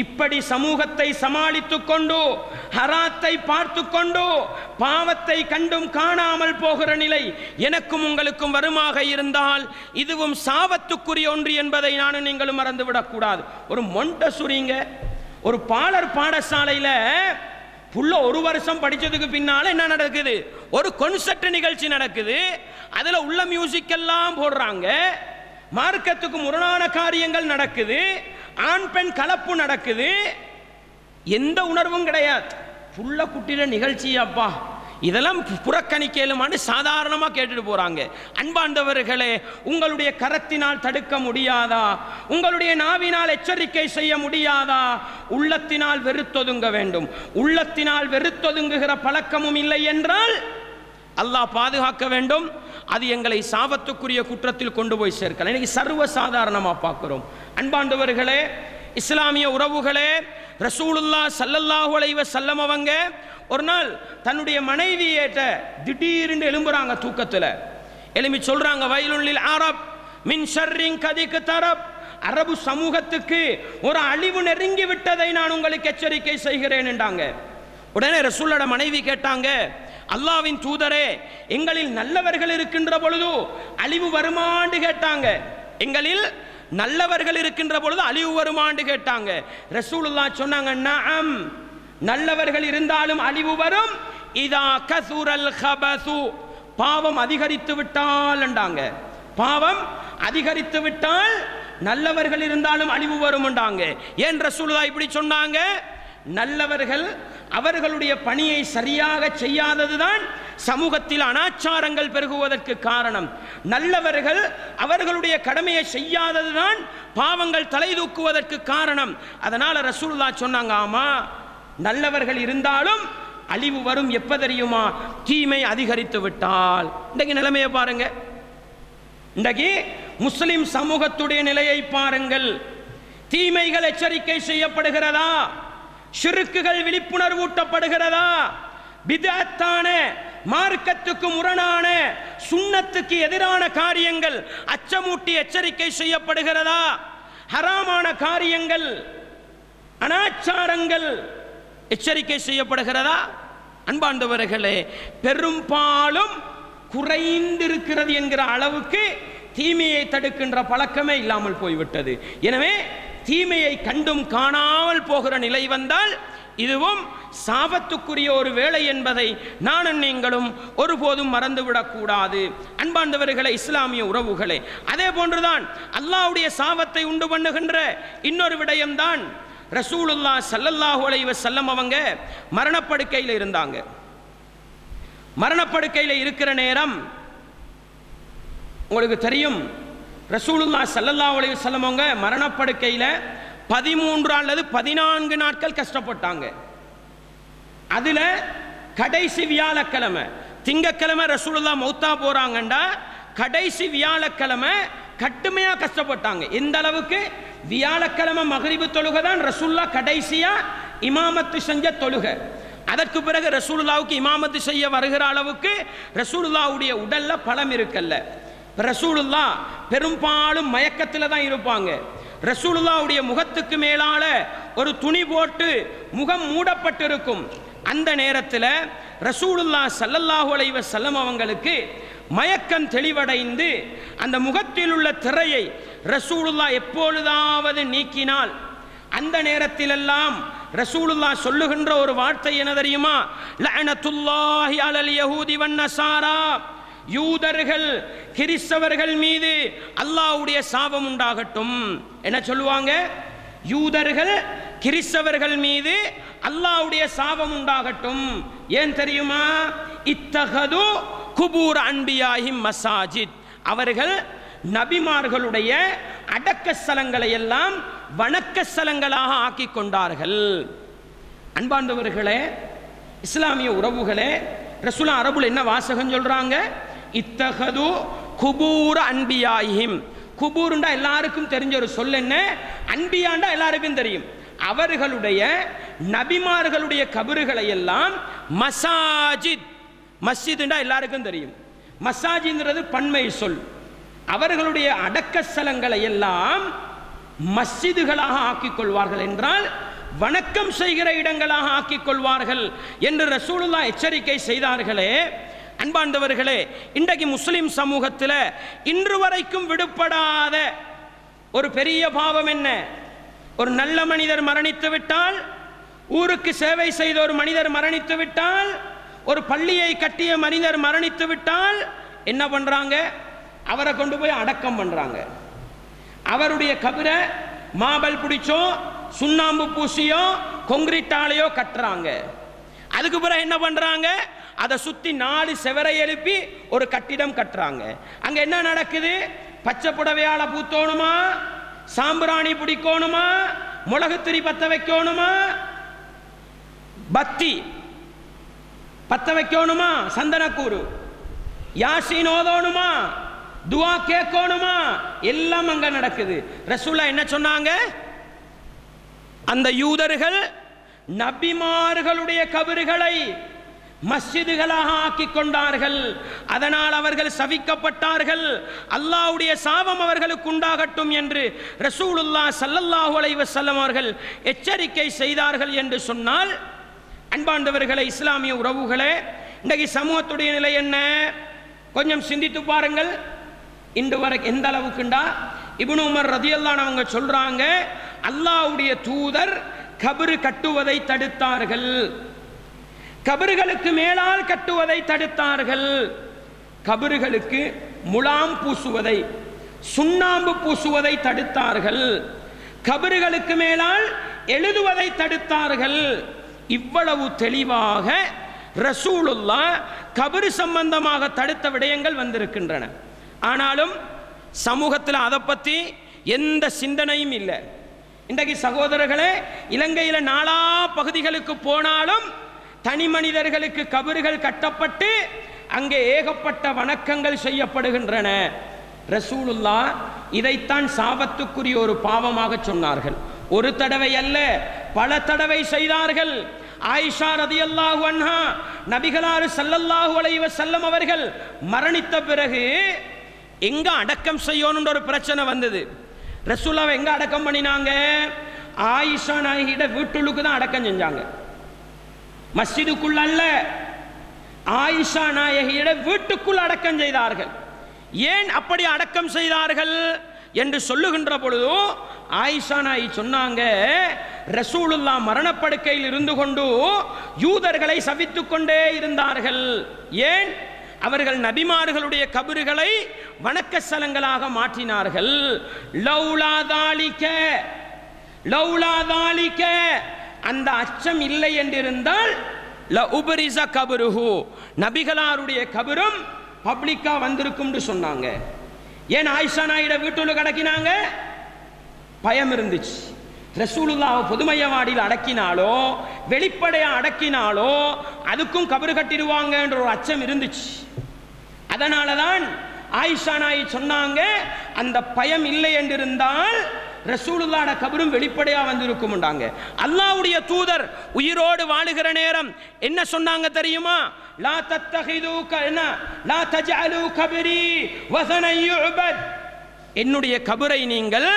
இப்படி சமூகத்தை சமாளித்துக் கொண்டு, ஹராத்தை பார்த்து கொண்டு, பாவத்தை கண்டும் காணாமல் போகிற நிலை எனக்கும் உங்களுக்கும் வருமாக இருந்தால் இதுவும் சாபத்துக்குரிய ஒன்று என்பதை நானும் நீங்களும் மறந்துவிடக் கூடாது. ஒரு மொண்டசுரிங்க ஒரு பாலர் பாடசாலையில புள்ள ஒரு வருஷம் படிச்சதுக்கு பின்னால என்ன நடக்குது, ஒரு கொன்சர்ட் நிகழ்ச்சி நடக்குது. அதுல உள்ள மியூசிக் எல்லாம் போடுறாங்க, மார்க்கத்துக்கு முரணான காரியங்கள் நடக்குது, ஆண் பெண் கலப்பு நடக்குது, எந்த உணர்வும் கிடையாது. புள்ள குட்டில நிகழ்ச்சி, அப்பா இதெல்லாம் புறக்கணிக்கலுமான்னு சாதாரணமா கேட்டுட்டு போறாங்க. அன்பாண்டவர்களே, உங்களுடைய கரத்தினால் தடுக்க முடியாதா, உங்களுடைய நாவினால் எச்சரிக்கை செய்ய முடியாதா? உள்ளத்தினால் வெறுத்தொதுங்க வேண்டும். உள்ளத்தினால் வெறுத்தொதுங்குகிற பழக்கமும் இல்லை என்றால் அல்லாஹ் பாதுகாக்க வேண்டும். அது எங்களை சாபத்துக்குரிய குற்றத்தில் கொண்டு போய் சேர்க்கலாம். இன்னைக்கு சர்வ சாதாரணமாக பார்க்கிறோம். அன்பாண்டவர்களே, இஸ்லாமிய உறவுகளே, ரசூலுல்லாஹ் ஸல்லல்லாஹு அலைஹி வஸல்லம் அவங்க ஒரு நாள் தன்னுடைய மனைவியேட்ட திடீர்னு எழும்புறாங்க. தூக்கத்தில் எழும்பி சொல்றாங்க, வயலுல் லில் அரப் மின் ஷர்ரின் கதிக் தரப், அரபு சமூகத்துக்கு ஒரு அழிவு நெருங்கி விட்டதை நான் உங்களுக்கு எச்சரிக்கை செய்கிறேன் என்றாங்க. உடனே ரசூலோட மனைவி கேட்டாங்க, அல்லாஹ்வின் தூதரே, எங்களில் நல்லவர்கள் இருக்கின்ற பொழுது அழிவு வருமாண்டு கேட்டாங்க. எங்களில் நல்லவர்கள் இருக்கின்ற பொழுது அழிவு வருமாண்டு கேட்டாங்க. ரசூலுல்லாஹ் சொன்னாங்க, நஅம், நல்லவர்கள் இருந்தாலும் அழிவு வரும், இதா கசுரல் கபசு, பாவம் அதிகரித்து விட்டால் என்றாங்க. பாவம் அதிகரித்து விட்டால் நல்லவர்கள் இருந்தாலும் அழிவு வரும் என்றாங்க. ஏன் ரசூலுல்லாஹ் இப்படி சொன்னாங்க? நல்லவர்கள் அவர்களுடைய பணியை சரியாக செய்யாததுதான் சமூகத்தில் அனாச்சாரங்கள் பெருகுவதற்கு காரணம். நல்லவர்கள் அவர்களுடைய கடமையை செய்யாததுதான் பாவங்கள் தலை தூக்குவதற்கு காரணம். அதனால ரசூலுல்லாஹ் சொன்னாங்க, ஆமா நல்லவர்கள் இருந்தாலும் அழிவு வரும். எப்ப தெரியுமா? தீமை அதிகரித்து விட்டால். இன்றைக்கு நிலைமையை பாருங்க. இன்றைக்கு முஸ்லிம் சமூகத்துடைய நிலையை பாருங்கள். தீமைகள் எச்சரிக்கை செய்யப்படுகிறதா? ஷிர்க்குகள் விழிப்புணர்வூட்டப்படுகிறதா? பித்அத்தான மார்க்கத்துக்கு முரணான சுன்னத்துக்கு எதிரான காரியங்கள் அச்சமூட்டி எச்சரிக்கை செய்யப்படுகிறதா? ஹராமான காரியங்கள் அனாச்சாரங்கள் எச்சரிக்கை செய்யப்படுகிறதா? அன்பாண்டவர்களே, பெரும்பாலும் குறைந்திருக்கிறது என்கிற அளவுக்கு தீமையை தடுக்கின்ற பழக்கமே இல்லாமல் போய்விட்டது. எனவே தீமையை கண்டும் காணாமல் போகிற நிலை வந்தால் இதுவும் சாபத்துக்குரிய ஒரு வேலை என்பதை நானும் நீங்களும் ஒருபோதும் மறந்துவிடக்கூடாது. அன்பாண்டவர்களே, இஸ்லாமிய உறவுகளே, அதே போன்றுதான் அல்லாஹ்வுடைய சாபத்தை உண்டு பண்ணுகின்ற இன்னொரு விடயம்தான் ரசூலுல்லாஹ் ஸல்லல்லாஹு அலைஹி வஸல்லம் அவங்க மரணப்படுக்கையில் இருந்தாங்க. மரணப்படுக்கையில் இருக்கிற நேரம் உங்களுக்கு தெரியும், ரசூலுல்லாஹ் ஸல்லல்லாஹு அலைஹி வஸல்லம் அவங்க மரணப்படுக்கையில் 13 அல்லது 14 நாட்கள் கஷ்டப்பட்டாங்க. அதுல கடைசி வியாழக்கிழமை, திங்கக்கிழமை ரசூலுல்லாஹ் மௌத்தா போறாங்கண்டா கடைசி வியாழக்கிழமை கட்டுமையா கஷ்டப்பட்டாங்க. எந்த அளவுக்கு? வியாழக்கிழமை மக்ரிபு தொழுகை தான் ரசூலுல்லாஹ் கடைசியா இமாமத்து செஞ்ச தொழுகை. அதற்கு பிறகு ரசூலுல்லாஹ்வுக்கு இமாமத்து செய்ய வருகிற அளவுக்கு ரசூலுல்லாஹ்வுடைய உடல்ல பலம் இருக்கல்ல. ரசூலுல்லாஹ் பெரும்பாலும் மயக்கத்தில் தான் இருப்பாங்க. ரசூலுல்லாஹ்வுடைய முகத்துக்கு மேலால ஒரு துணி போட்டு முகம் மூடப்பட்டிருக்கும். அந்த நேரத்தில் ரசூலுல்லாஹ் ஸல்லல்லாஹு அலைஹி வஸல்லம் அவங்களுக்கு மயக்கம் தெளிவடைந்து அந்த முகத்தில் உள்ள திரையை ரசூலுல்லாஹ் எப்பொழுதாவது நீக்கினால் அந்த நேரத்திலெல்லாம் ரசூலுல்லாஹ் சொல்லுகின்ற ஒரு வார்த்தை என்ன தெரியுமா? லஅனத்துல்லாஹி அலல் யஹூதி வன் நஸாரா, யூதர்கள் கிறிஸ்தவர்கள் மீது அல்லாஹ்வுடைய சாபம் உண்டாகட்டும். என்ன சொல்லுவாங்க? யூதர்கள் கிறிஸ்தவர்கள் மீது அல்லாஹ்வுடைய சாபம் உண்டாகட்டும். ஏன் தெரியுமா? இத்தகது குபூர் அன்பியாஹிம் மசாஜித், அவர்கள் நபிமார்களுடைய அடக்க ஸ்தலங்களை எல்லாம் வணக்க ஸ்தலங்களாக ஆக்கி கொண்டார்கள். அன்பாண்டவர்களே, இஸ்லாமிய உறவுகளே, ரசூலுல்லாஹ் அரபுல என்ன வாசகம் சொல்றாங்க? இத்தகது குபூர் அன்பியாஹிம். குபூர்ண்டா எல்லாருக்கும் தெரிஞ்ச ஒரு சொல். என்ன? அன்பியாண்டா எல்லாருக்கும் தெரியும். அவர்களுடைய நபிமார்களுடைய கபறுகளை எல்லாம் மசாஜித், மஸ்ஜித்ண்டா எல்லாருக்கும் தெரியும். மசாஜித்ன்றது பன்மை சொல். அவர்களுடைய அடக்க ஸ்தலங்களை எல்லாம் மஸ்ஜிதுகளாக ஆக்கிக் கொள்வார்கள் என்றால் வணக்கம் செய்கிற இடங்களாக ஆக்கிக் கொள்வார்கள் என்று ரசூலுல்லாஹ் எச்சரிக்கை செய்தார்களே. அன்பாண்டவர்களே, இன்றைக்கு முஸ்லிம் சமூகத்தில் இன்று வரைக்கும் விடுபடாத ஒரு பெரிய பாவம் என்ன? ஒரு நல்ல மனிதர் மரணித்து விட்டால், ஊருக்கு சேவை செய்த ஒரு மனிதர் மரணித்து விட்டால், ஒரு பள்ளியை கட்டிய மனிதர் மரணித்து விட்டால் என்ன பண்றாங்க? அவரை கொண்டு போய் அடக்கம் பண்றாங்க. அவருடைய கபரை மாபல் பிடிச்சோ சுண்ணாம்பு பூசியோ கொங்கிரீட்டாலையோ கட்டுறாங்க. அதுக்கு பிறகு என்ன பண்றாங்க? அதை சுத்தி 4 செவரை எழுப்பி ஒரு கட்டிடம் கட்டுறாங்க. அங்க என்ன நடக்குது? பச்சை புடவையால பூத்தோணுமா, சாம்பிராணி பிடிக்கணுமா, மிளகுத்திரி பத்த வைக்கணுமா, பத்தி பத்த வைக்கணுமா, சந்தனக்கூறு, யாசீன் ஓதணுமா, துஆ கேட்கணுமா, எல்லாம் அங்க நடக்குது. ரசூலுல்லாஹ் என்ன சொன்னாங்க? அந்த யூதர்கள் நபிமார்களுடைய கபறுகளை மஸ்ஜிதுகளாக ஆக்கிக் கொண்டார்கள். அதனால் அவர்கள் சபிக்கப்பட்டார்கள். அல்லாஹ்வுடைய சாபம் அவர்களுக்கு உண்டாகட்டும் என்று ரசூலுல்லாஹ் ஸல்லல்லாஹு அலைஹி வஸல்லம் அவர்கள் எச்சரிக்கை செய்தார்கள் என்று சொன்னால், அன்பாண்டவர்களே, இஸ்லாமிய உறவுகளே, இன்றைக்கு சமூகத்துடைய நிலை என்ன? கொஞ்சம் சிந்தித்து பாருங்கள். இன்று வரை எந்த அளவுக்குண்டா இப்னு உமர் ரதியல்லாஹு அன்ஹு அவங்க சொல்றாங்க, அல்லாஹ்வுடைய தூதர் கபறு கட்டுவதை தடுத்தார்கள். கபறுகளுக்கு மேலால் கட்டுவதை தடுத்தார்கள். கபறுகளுக்கு முலாம் பூசுவதை, சுண்ணாம்பு பூசுவதை தடுத்தார்கள். கபறுகளுக்கு மேலால் எழுதுவதை தடுத்தார்கள். இவ்வளவு தெளிவாக ரசூலுல்லாஹ் கபறு சம்பந்தமாக தடுத்த விடயங்கள் வந்திருக்கின்றன. ஆனாலும் சமூகத்தில் அதை பற்றி எந்த சிந்தனையும் இல்லை. இன்றைக்கு சகோதரர்களே, இலங்கையில் நாலா பகுதிகளுக்கு போனாலும் தனி மனிதர்களுக்கு கபறுகள் கட்டப்பட்டு அங்கே ஏகப்பட்ட வணக்கங்கள் செய்யப்படுகின்றன. ரசூலுல்லாஹ் இதைத்தான் சாபத்துக்குரிய ஒரு பாவமாக சொன்னார்கள். ஒரு தடவை அல்ல, பல தடவை செய்தார்கள். ஆயிஷா ரலியல்லாஹு அன்ஹா நபிகளார் ஸல்லல்லாஹு அலைஹி வஸல்லம் அவர்கள் மரணித்த பிறகு எங்க அடக்கம் செய்யணும்ன்ற ஒரு பிரச்சனை வந்தது. ரசூலுல்லாஹ் எங்க அடக்கம் பண்ணினாங்க? ஆயிஷா நாயகியோட வீட்டுக்கு தான் அடக்கம் செஞ்சாங்க, மஸ்ஜிதுக்குள்ள அல்ல. ஆயிஷா நாயகியோட வீட்டுக்குள் அடக்கம் செய்தார்கள். ஏன் அப்படி அடக்கம் செய்தார்கள் என்று சொல்லுகின்ற பொழுது ஆயிஷா நாயகி சொன்னாங்க, ரசூலுல்லாஹ் மரணப்படுக்கையில் இருந்து கொண்டு யூதர்களை சபித்துக் கொண்டே இருந்தார்கள். ஏன்? அவர்கள் நபிமார்களுடைய கபறுகளை வணக்க ஸ்தலங்களாக மாற்றினார்கள். லௌலா தாலிக, அந்த அச்சம் இல்லை என்றிருந்தால் லஉபரிஸ கபருஹு, நபிகளாருடைய கபரும் பப்ளிக்கா வந்திருக்கும் சொன்னாங்க. ஏன் ஆயிஷா நாயிட வீட்டுல அடக்கினாங்க? பயம் இருந்துச்சு. ரசூலுல்லாஹ் பொதுமையவாடியில் அடக்கினாலோ வெளிப்படையா அடக்கினாலோ அதுக்கும் கபறு கட்டிடுவாங்க என்ற ஒரு அச்சம் இருந்துச்சு. அதனாலதான் ஆயிஷா நாயி சொன்னாங்க, அந்த பயம் இல்லை என்றிருந்தால் ரசூலுல்லாஹ் கபரும் வெளிப்படையா வந்திருக்கும்ண்டாங்க. அல்லாஹ்வுடைய தூதர் உயிரோடு வாழுகிற நேரம் என்ன சொன்னாங்க தெரியுமா? லா தத்தகிது லா தஜஅலு கபரி வஸனன் யுஅபத், என்னுடைய கபரை நீங்கள்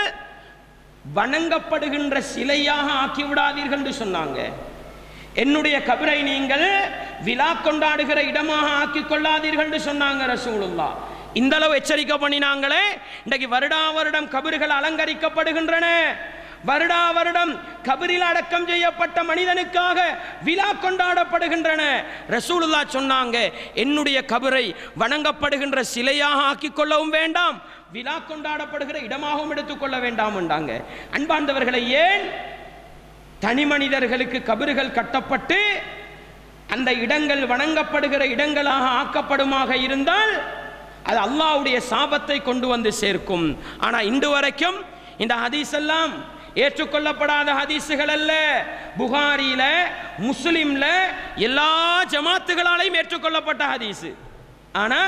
வணங்கப்படுகின்ற சிலையாக ஆக்கி விடாதீர்கள் என்று சொன்னாங்க. என்னுடைய கபரை நீங்கள் விழா கொண்டாடுகிற இடமாக ஆக்கி கொள்ளாதீர்கள் என்று சொன்னாங்க ரசூலுல்லாஹ். இந்த அளவு எச்சரிக்கை பண்ணினாங்களே. இன்றைக்கு வருடா வருடம் கபறுகள் அலங்கரிக்கப்படுகின்றன. வருடா வருடம் கபரில் அடக்கம் செய்யப்பட்ட மனிதனுக்காக விழா கொண்டாடப்படுகின்றன. ரசூலுல்லாஹ் சொன்னாங்க, என்னுடைய கபரை வணங்கப்படுகின்ற சிலையாக ஆக்கிக் கொள்ளவும் வேண்டாம், விழா கொண்டாடப்படுகிற இடமாகவும் எடுத்துக்கொள்ள வேண்டாம் என்றாங்க. அன்பார்ந்தவர்களை, ஏன் தனி மனிதர்களுக்கு கபறுகள் கட்டப்பட்டு அந்த இடங்கள் வணங்கப்படுகிற இடங்களாக ஆக்கப்படுமாக இருந்தால் அது அல்லாஹ்வுடைய சாபத்தை கொண்டு வந்து சேர்க்கும். ஆனால் இன்று வரைக்கும் இந்த ஹதீஸ் எல்லாம் ஏற்றுக்கொள்ளப்படாத ஹதீஸுகள் அல்ல. புகாரில, முஸ்லிம்ல எல்லா ஜமாத்துகளாலையும் ஏற்றுக்கொள்ளப்பட்ட ஹதீஸ். ஆனா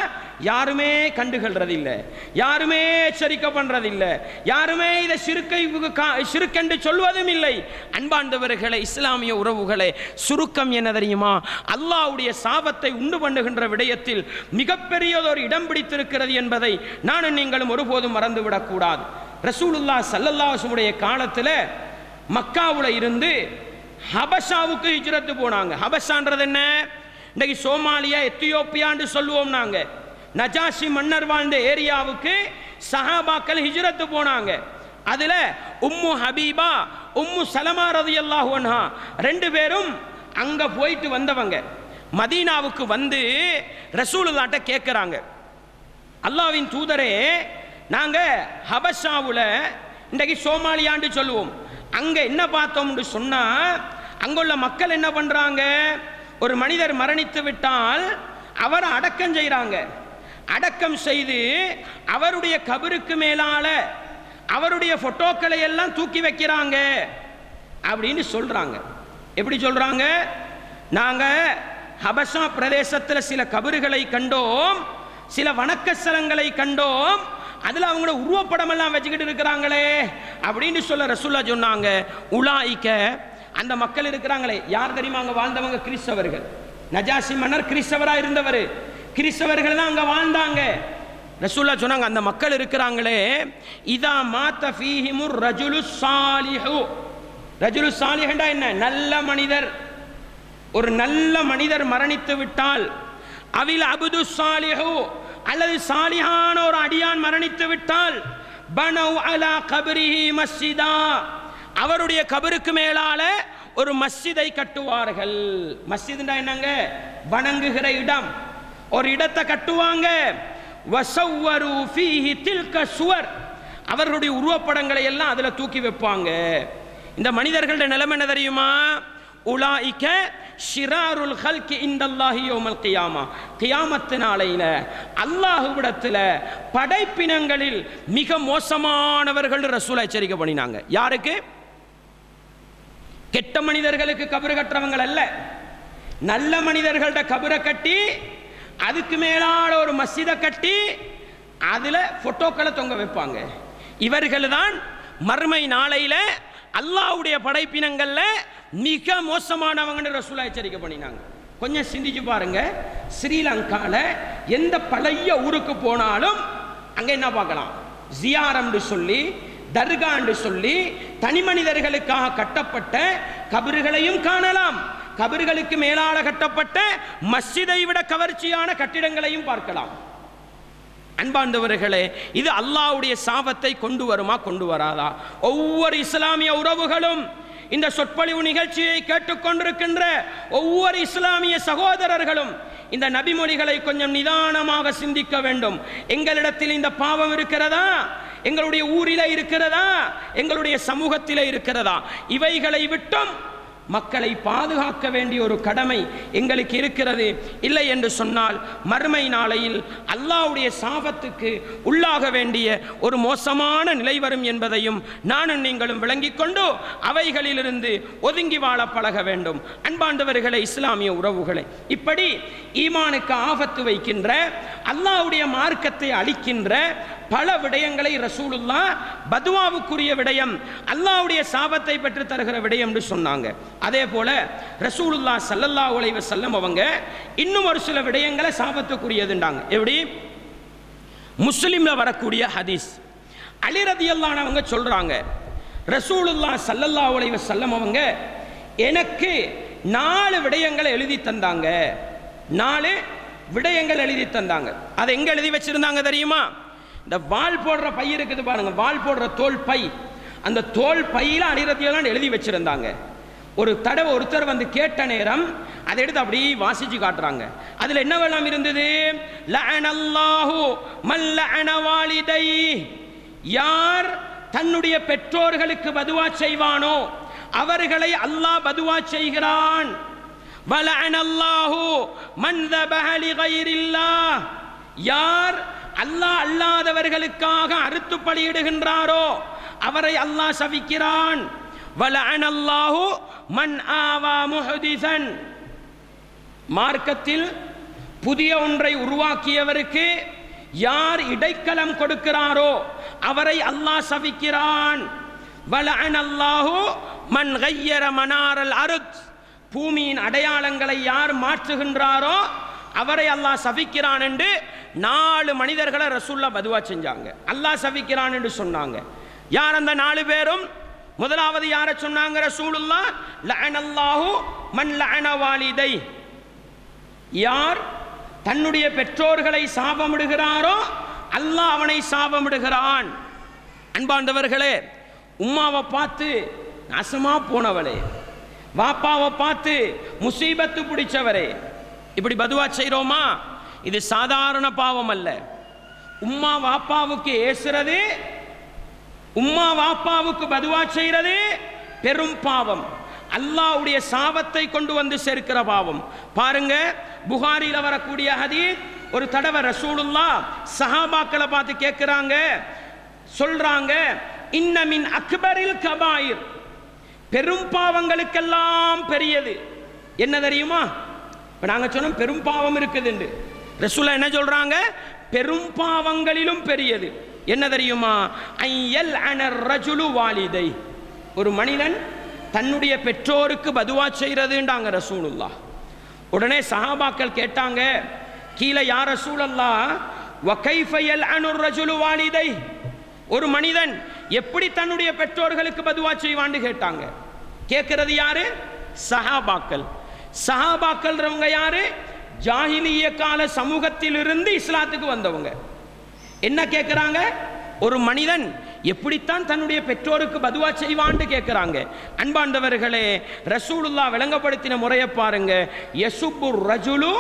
யாருமே கண்டுகொள்றதில்லை, யாருமே எச்சரிக்கை பண்றதில்லை, யாருமே இதை சிறுக்கென்று சொல்வதும் இல்லை. அன்பார்ந்தவர்களே, இஸ்லாமிய உறவுகளே, சுருக்கம் என்ன தெரியுமா? அல்லாஹ்வுடைய சாபத்தை உண்டு பண்ணுகின்ற விடயத்தில் மிகப்பெரியதொரு இடம் பிடித்திருக்கிறது என்பதை நானும் நீங்களும் ஒருபோதும் மறந்துவிடக் கூடாது. ரசூலுல்லாஹ் ஸல்லல்லாஹு அலைஹி வஸல்லம் காலத்தில் மக்காவுல இருந்து ஹபஷாவுக்கு ஹிஜ்ரத்து போனாங்க. ஹபஷான்றது என்ன? இன்னைக்கு சோமாலியா, எத்தியோப்பியான்னு சொல்லுவோம் நாங்க. நஜாஷி மன்னர் வாழ்ந்த ஏரியாவுக்கு சஹாபாக்கள் ஹிஜ்ரத்து போனாங்க. அதுல உம்மு ஹபீபா, உம்மு சலமா ரலியல்லாஹு அன்ஹா ரெண்டு பேரும் அங்க போயிட்டு வந்தவங்க. மதீனாவுக்கு வந்து ரசூலுல்லாஹ்ட்ட கேட்கிறாங்க, அல்லாஹ்வின் தூதரே, நாங்க ஹபஷாவுல இன்றைக்கு சோமாலியான்னு சொல்லுவோம், அங்க என்ன பார்த்தோம்னு சொன்னா அங்குள்ள மக்கள் என்ன பண்றாங்க? ஒரு மனிதர் மரணித்து விட்டால் அவரை அடக்கம் செய்கிறாங்க. அடக்கம் செய்து அவருடைய கபருக்கு மேலால அவருடைய போட்டோக்களை எல்லாம் தூக்கி வைக்கிறாங்க அப்படின்னு சொல்றாங்க. எப்படி சொல்றாங்க? நாங்க ஹபஷா பிரதேசத்தில் சில கபறுகளை கண்டோம், சில வணக்க ஸ்தலங்களை கண்டோம், அதுல அவங்களோட உருவப்படம் எல்லாம் வச்சுக்கிட்டு இருக்கிறாங்களே அப்படின்னு சொல்ல ரசூலுல்லாஹ் சொன்னாங்க, உலாயிக்க, அந்த மக்கள் இருக்கிறாங்களே, யார் தெரியுமா? அங்க வாழ்ந்தவங்க கிறிஸ்தவர்கள். நஜாஷி மன்னர் கிறிஸ்தவராக இருந்தவர், கிறிஸ்தவர்கள் தான் அங்க வாழ்ந்தாங்க. ரசூலுல்லாஹ் சொன்னாங்க, அந்த மக்கள் இருக்கிறாங்களே, இதா மாத்த ஃபீஹிமுர் ரஜுலு சாலிஹு. ரஜுலு சாலிஹ்னா என்ன? நல்ல மனிதர். ஒரு நல்ல மனிதர் மரணித்து விட்டால், அவில் அபுது சாலிஹு, அல்லது சாலிஹான ஒரு அடியான் மரணித்து விட்டால், பனவ் அலா கபரிஹி மஸ்ஜிதா, அவருடைய கபருக்கு மேலால ஒரு மஸ்ஜிதை கட்டுவார்கள். மஸ்ஜித்னா என்னங்க? வணங்குகிற இடம். ஒரு இடத்தை கட்டுவாங்க. வஸவ்வரு ஃபீஹி தில்க சுவர், அவர்களுடைய உருவப்படங்களை எல்லாம் அதுல தூக்கி வைப்பாங்க. இந்த மனிதர்களுடைய நிலைமை என்ன தெரியுமா? உலாயிக ஷிராருல் ஹல்கி இந்தல்லாஹி யௌமல் கியாமா, கியாமத்து நாளையில அல்லாஹ்விடத்தில் படைப்பினங்களில் மிக மோசமானவர்கள் ரசூல் எச்சரிக்கை பண்ணினாங்க. யாருக்கு? கெட்ட மனிதர்களுக்கு கபறு கட்டுறவங்க அல்ல, நல்ல மனிதர்கள்ட கபரை கட்டி அதுக்கு மேலான ஒரு மஸ்ஜிதை கட்டி அதுல போட்டோக்களை தொங்க வைப்பாங்க. இவர்கள் தான் மறுமை நாளையில அல்லாஹ்வுடைய படைப்பினங்கள்ல மிக மோசமானவங்க ரசூலுல்லாஹ் எச்சரிக்கை பண்ணினாங்க. கொஞ்சம் சிந்திச்சு பாருங்க. ஸ்ரீலங்கால எந்த பழைய ஊருக்கு போனாலும் அங்க என்ன பார்க்கலாம்? ஜியாரம்னு சொல்லி, தர்கான்னு சொல்லி தனி மனிதர்களுக்காக கட்டப்பட்ட கபறுகளையும் காணலாம். கபறுகளுக்கு மேலாக கட்டப்பட்ட மஸ்ஜிதை விட கவர்ச்சியான கட்டிடங்களையும் பார்க்கலாம். அன்பார்ந்தவர்களே, இது அல்லாஹ்வுடைய சாபத்தை கொண்டு வருமா, கொண்டு வராதா? ஒவ்வொரு இஸ்லாமிய உறவுகளும், இந்த சொற்பொழிவு நிகழ்ச்சியை கேட்டுக்கொண்டிருக்கின்ற ஒவ்வொரு இஸ்லாமிய சகோதரர்களும் இந்த நபிமொழிகளை கொஞ்சம் நிதானமாக சிந்திக்க வேண்டும். எங்களிடத்தில் இந்த பாவம் இருக்கிறதா? எங்களுடைய ஊரில் இருக்கிறதா? எங்களுடைய சமூகத்தில் இருக்கிறதா? இவைகளை விட்டும் மக்களை பாதுகாக்க வேண்டிய ஒரு கடமை எங்களுக்கு இருக்கிறது. இல்லை என்று சொன்னால் மறுமை நாளையில் அல்லாஹ்வுடைய சாபத்துக்கு உள்ளாக வேண்டிய ஒரு மோசமான நிலை வரும் என்பதையும் நானும் நீங்களும் விளங்கிக் கொண்டு அவைகளிலிருந்து ஒதுங்கி வாழ பழக வேண்டும். அன்பாண்டவர்களே, இஸ்லாமிய உறவுகளை, இப்படி ஈமானுக்கு ஆபத்து வைக்கின்ற, அல்லாஹ்வுடைய மார்க்கத்தை அளிக்கின்ற பல விடயங்களை ரசூலுல்லாஹ் பதுவாவுக்குரிய விடயம், அல்லாஹ்வுடைய சாபத்தை பெற்று தருகிற விடயம் என்று சொன்னாங்க. அதே போல ரசூலுல்லாஹ் ஸல்லல்லாஹு அலைஹி வஸல்லம் அவங்க இன்னும் ஒரு சில விடயங்களை சாபத்துக்குரியதுண்டாங்க. எப்படி? முஸ்லிம்ல வரக்கூடிய ஹதீஸ், அலி ரலியல்லாஹு அன்ஹு அவங்க சொல்றாங்க, ரசூலுல்லாஹ் ஸல்லல்லாஹு அலைஹி வஸல்லம் அவங்க எனக்கு 4 விடயங்களை எழுதி தந்தாங்க. 4 விடயங்கள் எழுதி தந்தாங்க. அதை எங்க எழுதி வச்சிருந்தாங்க தெரியுமா? இந்த வால் போடுற பை இருக்குது பாருங்க, வால் போடுற தோல் பை, அந்த தோல் பையில அலி ரலியல்லாஹு அன்ஹு எழுதி வச்சிருந்தாங்க. ஒரு தடவை ஒருத்தர் வந்து கேட்ட நேரம் அதை எடுத்து அப்படியே வாசிச்சு காட்டுறாங்க. அதுல என்ன வேலாம் இருந்தது? லஅனல்லாஹு மன் லஅன வாலிதை, யார் தன்னுடைய பெற்றோர்களுக்கு பதுவா செய்வானோ அவர்களை அல்லாஹ் பதுவா செய்கிறான். வலஅனல்லாஹு மன் தபஹ லிகைரில்லாஹ், யார் அல்லாஹ் அல்லாதவர்களுக்காக அறுத்து பலியிடுகின்றாரோ அவரை அல்லாஹ் சபிக்கிறான். வலஅனல்லாஹு மன் ஆவா முஹதிஸன், மார்க்கத்தில் புதிய ஒன்றை உருவாக்கியவருக்கு யார் இடைக்கலம் கொடுக்கிறாரோ அவரை அல்லாஹ் சபிக்கிறான். வலஅனல்லாஹு மன் கய்யர மனாரல் அர்த், பூமியின் அடையாளங்களை யார் மாற்றுகின்றாரோ அவரை அல்லாஹ் சபிக்கிறான் என்று 4 மனிதர்களை ரசூலுல்லாஹ் பதுவா செஞ்சாங்க. அல்லாஹ் சபிக்கிறான் என்று சொன்னாங்க. யார் அந்த 4 பேரும்? முதலாவது யாரை சொன்னாங்க ரசூலுல்லாஹ்? லஅனல்லாஹு மன் லஅன வாலிதை, யார் தன்னுடைய பெற்றோர்களை சாபமிடுகிறாரோ அல்லாஹ் அவனை சாபமிடுகிறான். அன்பார்ந்தவர்களே, உம்மாவை பார்த்து நாசமா போனவளே, வாப்பாவை பார்த்து முசீபத்து பிடிச்சவரே, இப்படி பதுவா செய்கிறோமா? இது சாதாரண பாவம் அல்ல. உம்மா வாப்பாவுக்கு ஏசுறது, உம்மா வாப்பாவுக்கு பதுவா செய்கிறது பெரும் பாவம், அல்லாஹ்வுடைய சாபத்தை கொண்டு வந்து சேர்க்கிற பாவம். பாருங்க, புகாரில வரக்கூடிய ஹதீஸ், ஒரு தடவை ரசூலுல்லாஹ் சஹாபாக்களை பார்த்து கேட்கிறாங்க, சொல்றாங்க, இன்ன மின் அக்பரில் கபாயிர், பெரும் பாவங்களுக்கெல்லாம் பெரியது என்ன தெரியுமா? இப்ப நாங்க சொன்னோம் பெரும் பாவம் இருக்குதுன்னு, ரசூலுல்லாஹ் என்ன சொல்றாங்க? பெரும் பாவங்களிலும் பெரியது என்ன தெரியுமா? ஐயல் அனர் ரஜுலு வாலிதை, ஒரு மனிதன் தன்னுடைய பெற்றோருக்கு பதுவா செய்யறதுன்றாங்க ரசூலுல்லாஹ். உடனே சஹாபாக்கள் கேட்டாங்க, கீழே யா ரசூலல்லாஹ் வ கைஃப யல்அனுர் ரஜுலு வாலிதை, ஒரு மனிதன் எப்படி தன்னுடைய பெற்றோர்களுக்கு பதுவா செய்வான்னு கேட்டாங்க. கேட்கிறது யாரு? சஹாபாக்கள். சஹாபாக்கள்ன்றவங்க யாரு? ஜாஹிலிய கால சமூகத்தில் இருந்து இஸ்லாத்துக்கு வந்தவங்க. என்ன கேட்கிறாங்க? ஒரு மனிதன் எப்படித்தான் தன்னுடைய பெற்றோருக்கு பதுவா செய்வான்னு கேட்கிறாங்க. அன்பாண்டவர்களே, ரசூலுல்லாஹ் விளங்கப்படுத்தின முறையை பாருங்க. யசுப்பு ரஜுலு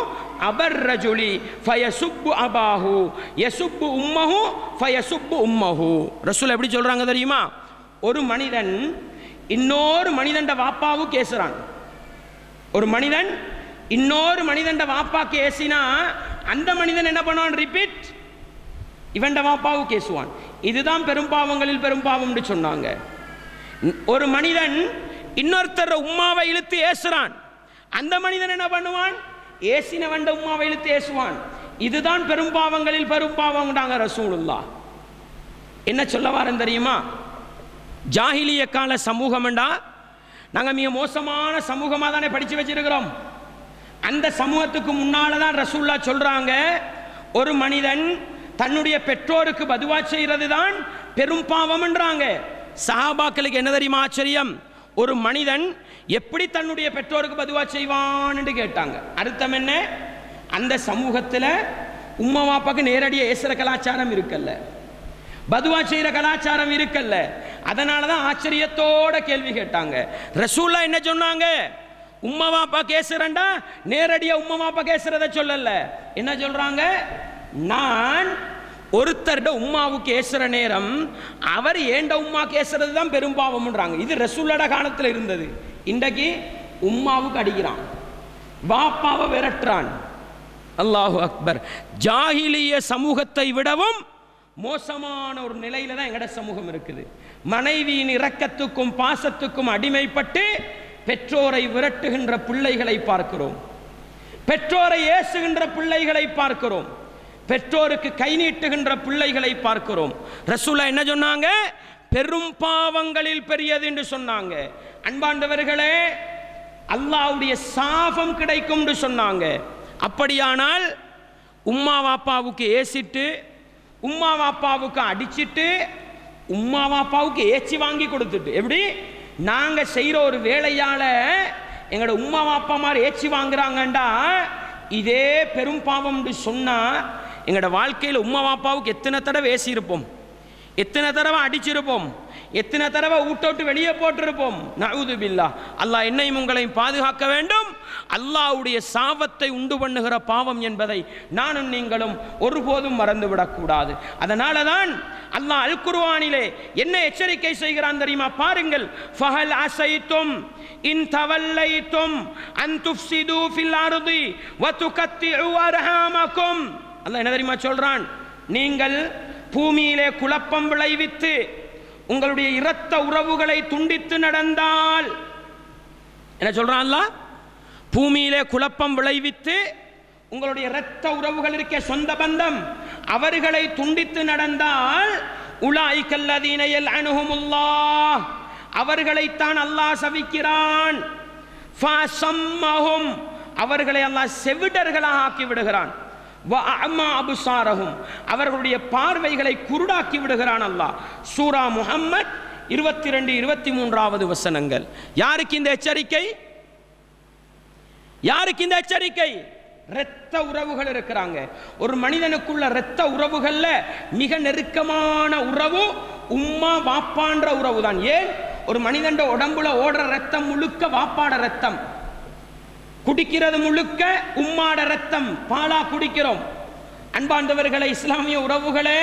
அபர் ரஜுலி ஃபயசுப்பு அபாஹு யசுப்பு உம்மஹு ஃபயசுப்பு உம்மஹு. ரசூல் எப்படி சொல்றாங்க தெரியுமா? ஒரு மனிதன் இன்னொரு மனிதண்ட வாப்பாவுக்கு ஏசுறான். ஒரு மனிதன் இன்னொரு மனிதண்ட வாப்பாக்கு ஏசினா அந்த மனிதன் என்ன பண்ணுவான்? ரிப்பீட் இவண்ட வாப்பாவுக்கு ஏசுவான். இதுதான் பெரும்பாவங்களில் பெரும்பாவம் சொன்னாங்க. ஒரு மனிதன் இன்னொருத்தர் உம்மாவை இழுத்து ஏசுறான். அந்த மனிதன் என்ன பண்ணுவான்? ஏசினவண்ட உம்மாவை இழுத்து ஏசுவான். இதுதான் பெரும்பாவங்களில் பெரும்பாவம் ரசூலுல்லாஹ். என்ன சொல்ல வாரேன் தெரியுமா? ஜாஹிலிய கால சமூகம்டா நாங்கள் மிக மோசமான சமூகமாக தானே படித்து வச்சிருக்கிறோம். அந்த சமூகத்துக்கு முன்னால தான் ரசூலுல்லாஹ் சொல்றாங்க, ஒரு மனிதன் தன்னுடைய பெற்றோருக்கு பதுவா செய்கிறது தான் பெரும் பாவம் என்றாங்க. சஹாபாக்களுக்கு என்ன தெரியுமா ஆச்சரியம்? ஒரு மனிதன் எப்படி தன்னுடைய பெற்றோருக்கு பதுவா செய்வான் என்று கேட்டாங்க. அர்த்தம் என்ன? அந்த சமூகத்தில் உம்மா வாப்பாக்கு நேரடியாக ஏசுற கலாச்சாரம் இருக்கல்ல, பதுவா செய்கிற கலாச்சாரம் இருக்கல்ல. அதனால தான் ஆச்சரியத்தோட கேள்வி கேட்டாங்க. ரசூலுல்லாஹ் என்ன சொன்னாங்க? உம்மா வாப்பா கேசுறண்டா நேரடியாக உம்மா வாப்பா கேசுறத சொல்லல. என்ன சொல்றாங்க? நான் ஒருத்தருட உம்மாவுக்கு ஏசுற நேரம் அவர் ஏண்ட உம்மா கேசுறது தான் பெரும்பாவம்ன்றாங்க. இது ரசூலோட காலத்தில் இருந்தது. இன்றைக்கு உம்மாவுக்கு அடிக்கிறான், வாப்பாவை விரட்டுறான். அல்லாஹு அக்பர். ஜாஹிலிய சமூகத்தை விடவும் மோசமான ஒரு நிலையில தான் எங்கட சமூகம் இருக்குது. மனைவியின் இரக்கத்துக்கும் பாசத்துக்கும் அடிமைப்பட்டு பெற்றோரை விரட்டுகின்ற பிள்ளைகளை பார்க்கிறோம், பெற்றோரை ஏசுகின்ற பிள்ளைகளை பார்க்கிறோம், பெற்றோருக்கு கை நீட்டுகின்ற பிள்ளைகளை பார்க்கிறோம். ரசூலுல்லாஹ் என்ன சொன்னாங்க? பெரும் பாவங்களில் பெரியது என்று சொன்னாங்க. அன்பாண்டவர்களே, அல்லாஹ்வுடைய சாபம் கிடைக்கும் என்று சொன்னாங்க. அப்படியானால் உம்மா வாப்பாவுக்கு ஏசிட்டு, உம்மா வாப்பாவுக்கு அடிச்சிட்டு, உம்மா வாப்பாவுக்கு ஏச்சி வாங்கி கொடுத்துட்டு, எப்படி நாங்க செய்யற ஒரு வேலையால எங்களோட உம்மா வாப்பா மாதிரி ஏச்சி வாங்குறாங்கண்டா இதே பெரும் பாவம் சொன்னா எங்களோட வாழ்க்கையில் உம்மா வாப்பாவுக்கு எத்தனை தடவை ஏசியிருப்போம், எத்தனை தடவை அடிச்சிருப்போம், எத்தனை தடவை ஊட்டோட்டு வெளியே போட்டிருப்போம். நஊது பில்லாஹ். அல்லாஹ் என்னையும் உங்களையும் பாதுகாக்க வேண்டும். அல்லாஹ்வுடைய சாபத்தை உண்டு பண்ணுகிற பாவம் என்பதை நானும் நீங்களும் ஒருபோதும் மறந்துவிடக்கூடாது. அதனால தான் அல்லாஹ் அல் குர்ஆனிலே என்ன எச்சரிக்கை செய்கிறான் தெரியுமா? பாருங்கள். ஃபஹல் அஸைதும் இன் தவல்லைதும் அன் துஃப்ஸிது ஃபில் அர்தி வ துகத்திஉ அர்ஹாமக்கும். அல்லாஹ் என்ன தெரியுமா சொல்றான்? நீங்கள் பூமியிலே குழப்பம் விளைவித்து உங்களுடைய இரத்த உறவுகளை துண்டித்து நடந்தால், என்ன சொல்றான் அல்லாஹ்? பூமியிலே குழப்பம் விளைவித்து உங்களுடைய இரத்த உறவுகள் இருக்க சொந்த பந்தம் அவர்களை துண்டித்து நடந்தால், உலாயிகல்லதீன யல்அனுஹுமுல்லாஹ், அவர்களைத்தான் அல்லாஹ் சபிக்கிறான். ஃபஸம்மஹும், அவர்களை அல்லாஹ் செவிடர்களாக ஆக்கி விடுகிறான். வஅமா அப்சாரஹும், அவர்களுடைய பார்வைகளை குருடாக்கி விடுகிறான் அல்லாஹ். சூரா முஹம்மத் 22-23 வசனங்கள். யாருக்கு இந்த எச்சரிக்கை? யாருக்கு இந்த எச்சரிக்கை? இரத்த உறவுகள் இருக்கிறாங்க. ஒரு மனிதனுக்குள்ள இரத்த உறவுகள்ல மிக நெருக்கமான உறவு உம்மா வாப்பான்ற உறவு தான். ஏன்? ஒரு மனிதன் உடம்புல ஓடுற ரத்தம் முழுக்க வாப்பாட ரத்தம், குடிக்கிறது முழுக்க உம்மாட ரத்தம், பாலா குடிக்கிறோம். அன்பாண்டவர்களே, இஸ்லாமிய உறவுகளே,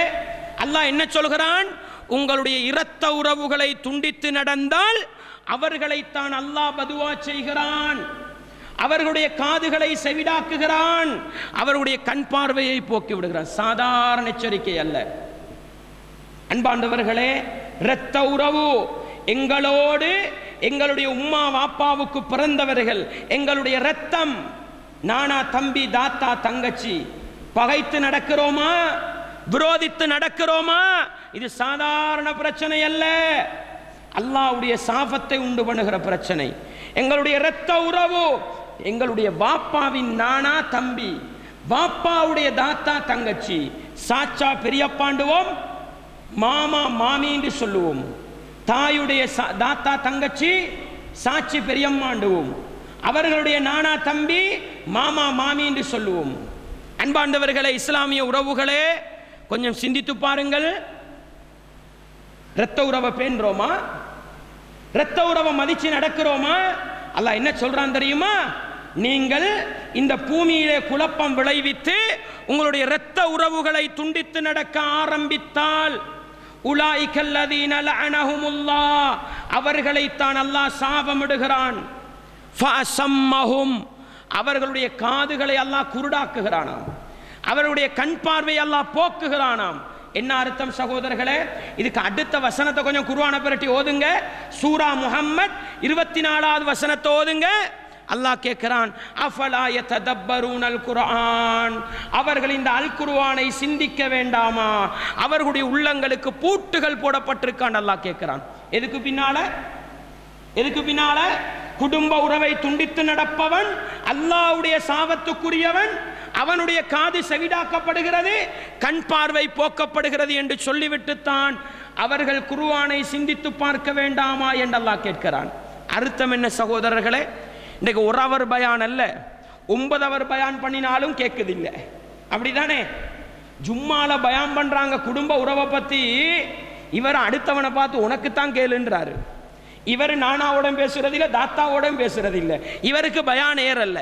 அல்லாஹ் என்ன சொல்கிறான்? உங்களுடைய இரத்த உறவுகளை துண்டித்து நடந்தால் அவர்களைத்தான் அல்லாஹ் பதுவா செய்கிறான், அவர்களுடைய காதுகளை செவிடாக்குகிறான், அவர்களுடைய கண் பார்வையை போக்கி விடுகிறான். சாதாரண எச்சரிக்கை அல்ல. அன்பாண்டவர்களே, இரத்த உறவு எங்களோடு எங்களுடைய உம்மா வாப்பாவுக்கு பிறந்தவர்கள், எங்களுடைய இரத்தம், நானா தம்பி தாத்தா தங்கச்சி, பகைத்து நடக்கிறோமா, விரோதித்து நடக்கிறோமா? இது சாதாரண பிரச்சனை அல்ல, அல்லாஹ்வுடைய சாபத்தை உண்டு பண்ணுகிற பிரச்சனை. எங்களுடைய இரத்த உறவு எங்களுடைய வாப்பாவின் நானா தம்பி, வாப்பாவுடைய தாத்தா தங்கச்சி, சாச்சா பெரியப்பாண்டுவோம், மாமா மாமி என்று சொல்லுவோம், தாயுடைய தாத்தா தங்கச்சி சாட்சி பெரியம்மாண்டுவோம், அவர்களுடைய நானா தம்பி மாமா மாமி என்று சொல்லுவோம். அன்பாண்டவர்களே, இஸ்லாமிய உறவுகளே, கொஞ்சம் சிந்தித்து பாருங்கள். இரத்த உறவை பேணுறோமா? இரத்த உறவை மதிச்சு நடக்கிறோமா? அல்லாஹ் என்ன சொல்றான் தெரியுமா? நீங்கள் இந்த பூமியிலே குழப்பம் விளைவித்து உங்களுடைய இரத்த உறவுகளை துண்டித்து நடக்க ஆரம்பித்தால் உலாயிகல்லதீன லஅனஹுமுல்லாஹ், அவர்களைத்தான் அல்லாஹ் சாபமிடுகிறான். ஃபஅஸம்மஹும், அவர்களுடைய காதுகளை அல்லாஹ் குருடாக்குகிறானாம், அவருடைய கண் பார்வை அல்லாஹ் போக்குகிறானாம். என்ன அர்த்தம் சகோதரர்களே? இதுக்கு அடுத்த வசனத்தை கொஞ்சம் குர்ஆனை பிரட்டி ஓதுங்க. சூரா முஹம்மத் 24வது வசனத்தை ஓதுங்க. அல்லாஹ் கேட்கிறான், அஃபலா யததப்பரூனல் குர்ஆன், அவர்கள் இந்த அல் குர்ஆனை சிந்திக்க வேண்டாமா? அவர்களுடைய உள்ளங்களுக்கு பூட்டுகள் போடப்பட்டிருக்கான். அல்லாஹ் கேட்கிறான். எதுக்கு பின்னால? குடும்ப உறவை துண்டித்து நடப்பவன் அல்லாஹ்வுடைய சாபத்துக்குரியவன், அவனுடைய காது செவிடாக்கப்படுகிறது, கண் பார்வை போக்கப்படுகிறது என்று சொல்லிவிட்டுத்தான் அவர்கள் குர்ஆனை சிந்தித்து பார்க்க வேண்டாமா என்று அல்லாஹ் கேட்கிறான். அர்த்தம் என்ன சகோதரர்களே? இன்றைக்கு ஒரு அவர் பயான் அல்ல, 9 அவர் பயான் பண்ணினாலும் கேட்குதில்லை, அப்படிதானே? ஜும்மால பயான் பண்றாங்க குடும்ப உறவை பத்தி, இவர் அடுத்தவனை பார்த்து உனக்குத்தான் கேளுன்றாரு. இவர் நானாவோட பேசுறதில்லை, தாத்தாவோட பேசுறதில்லை. இவருக்கு பயான் ஏறல்ல.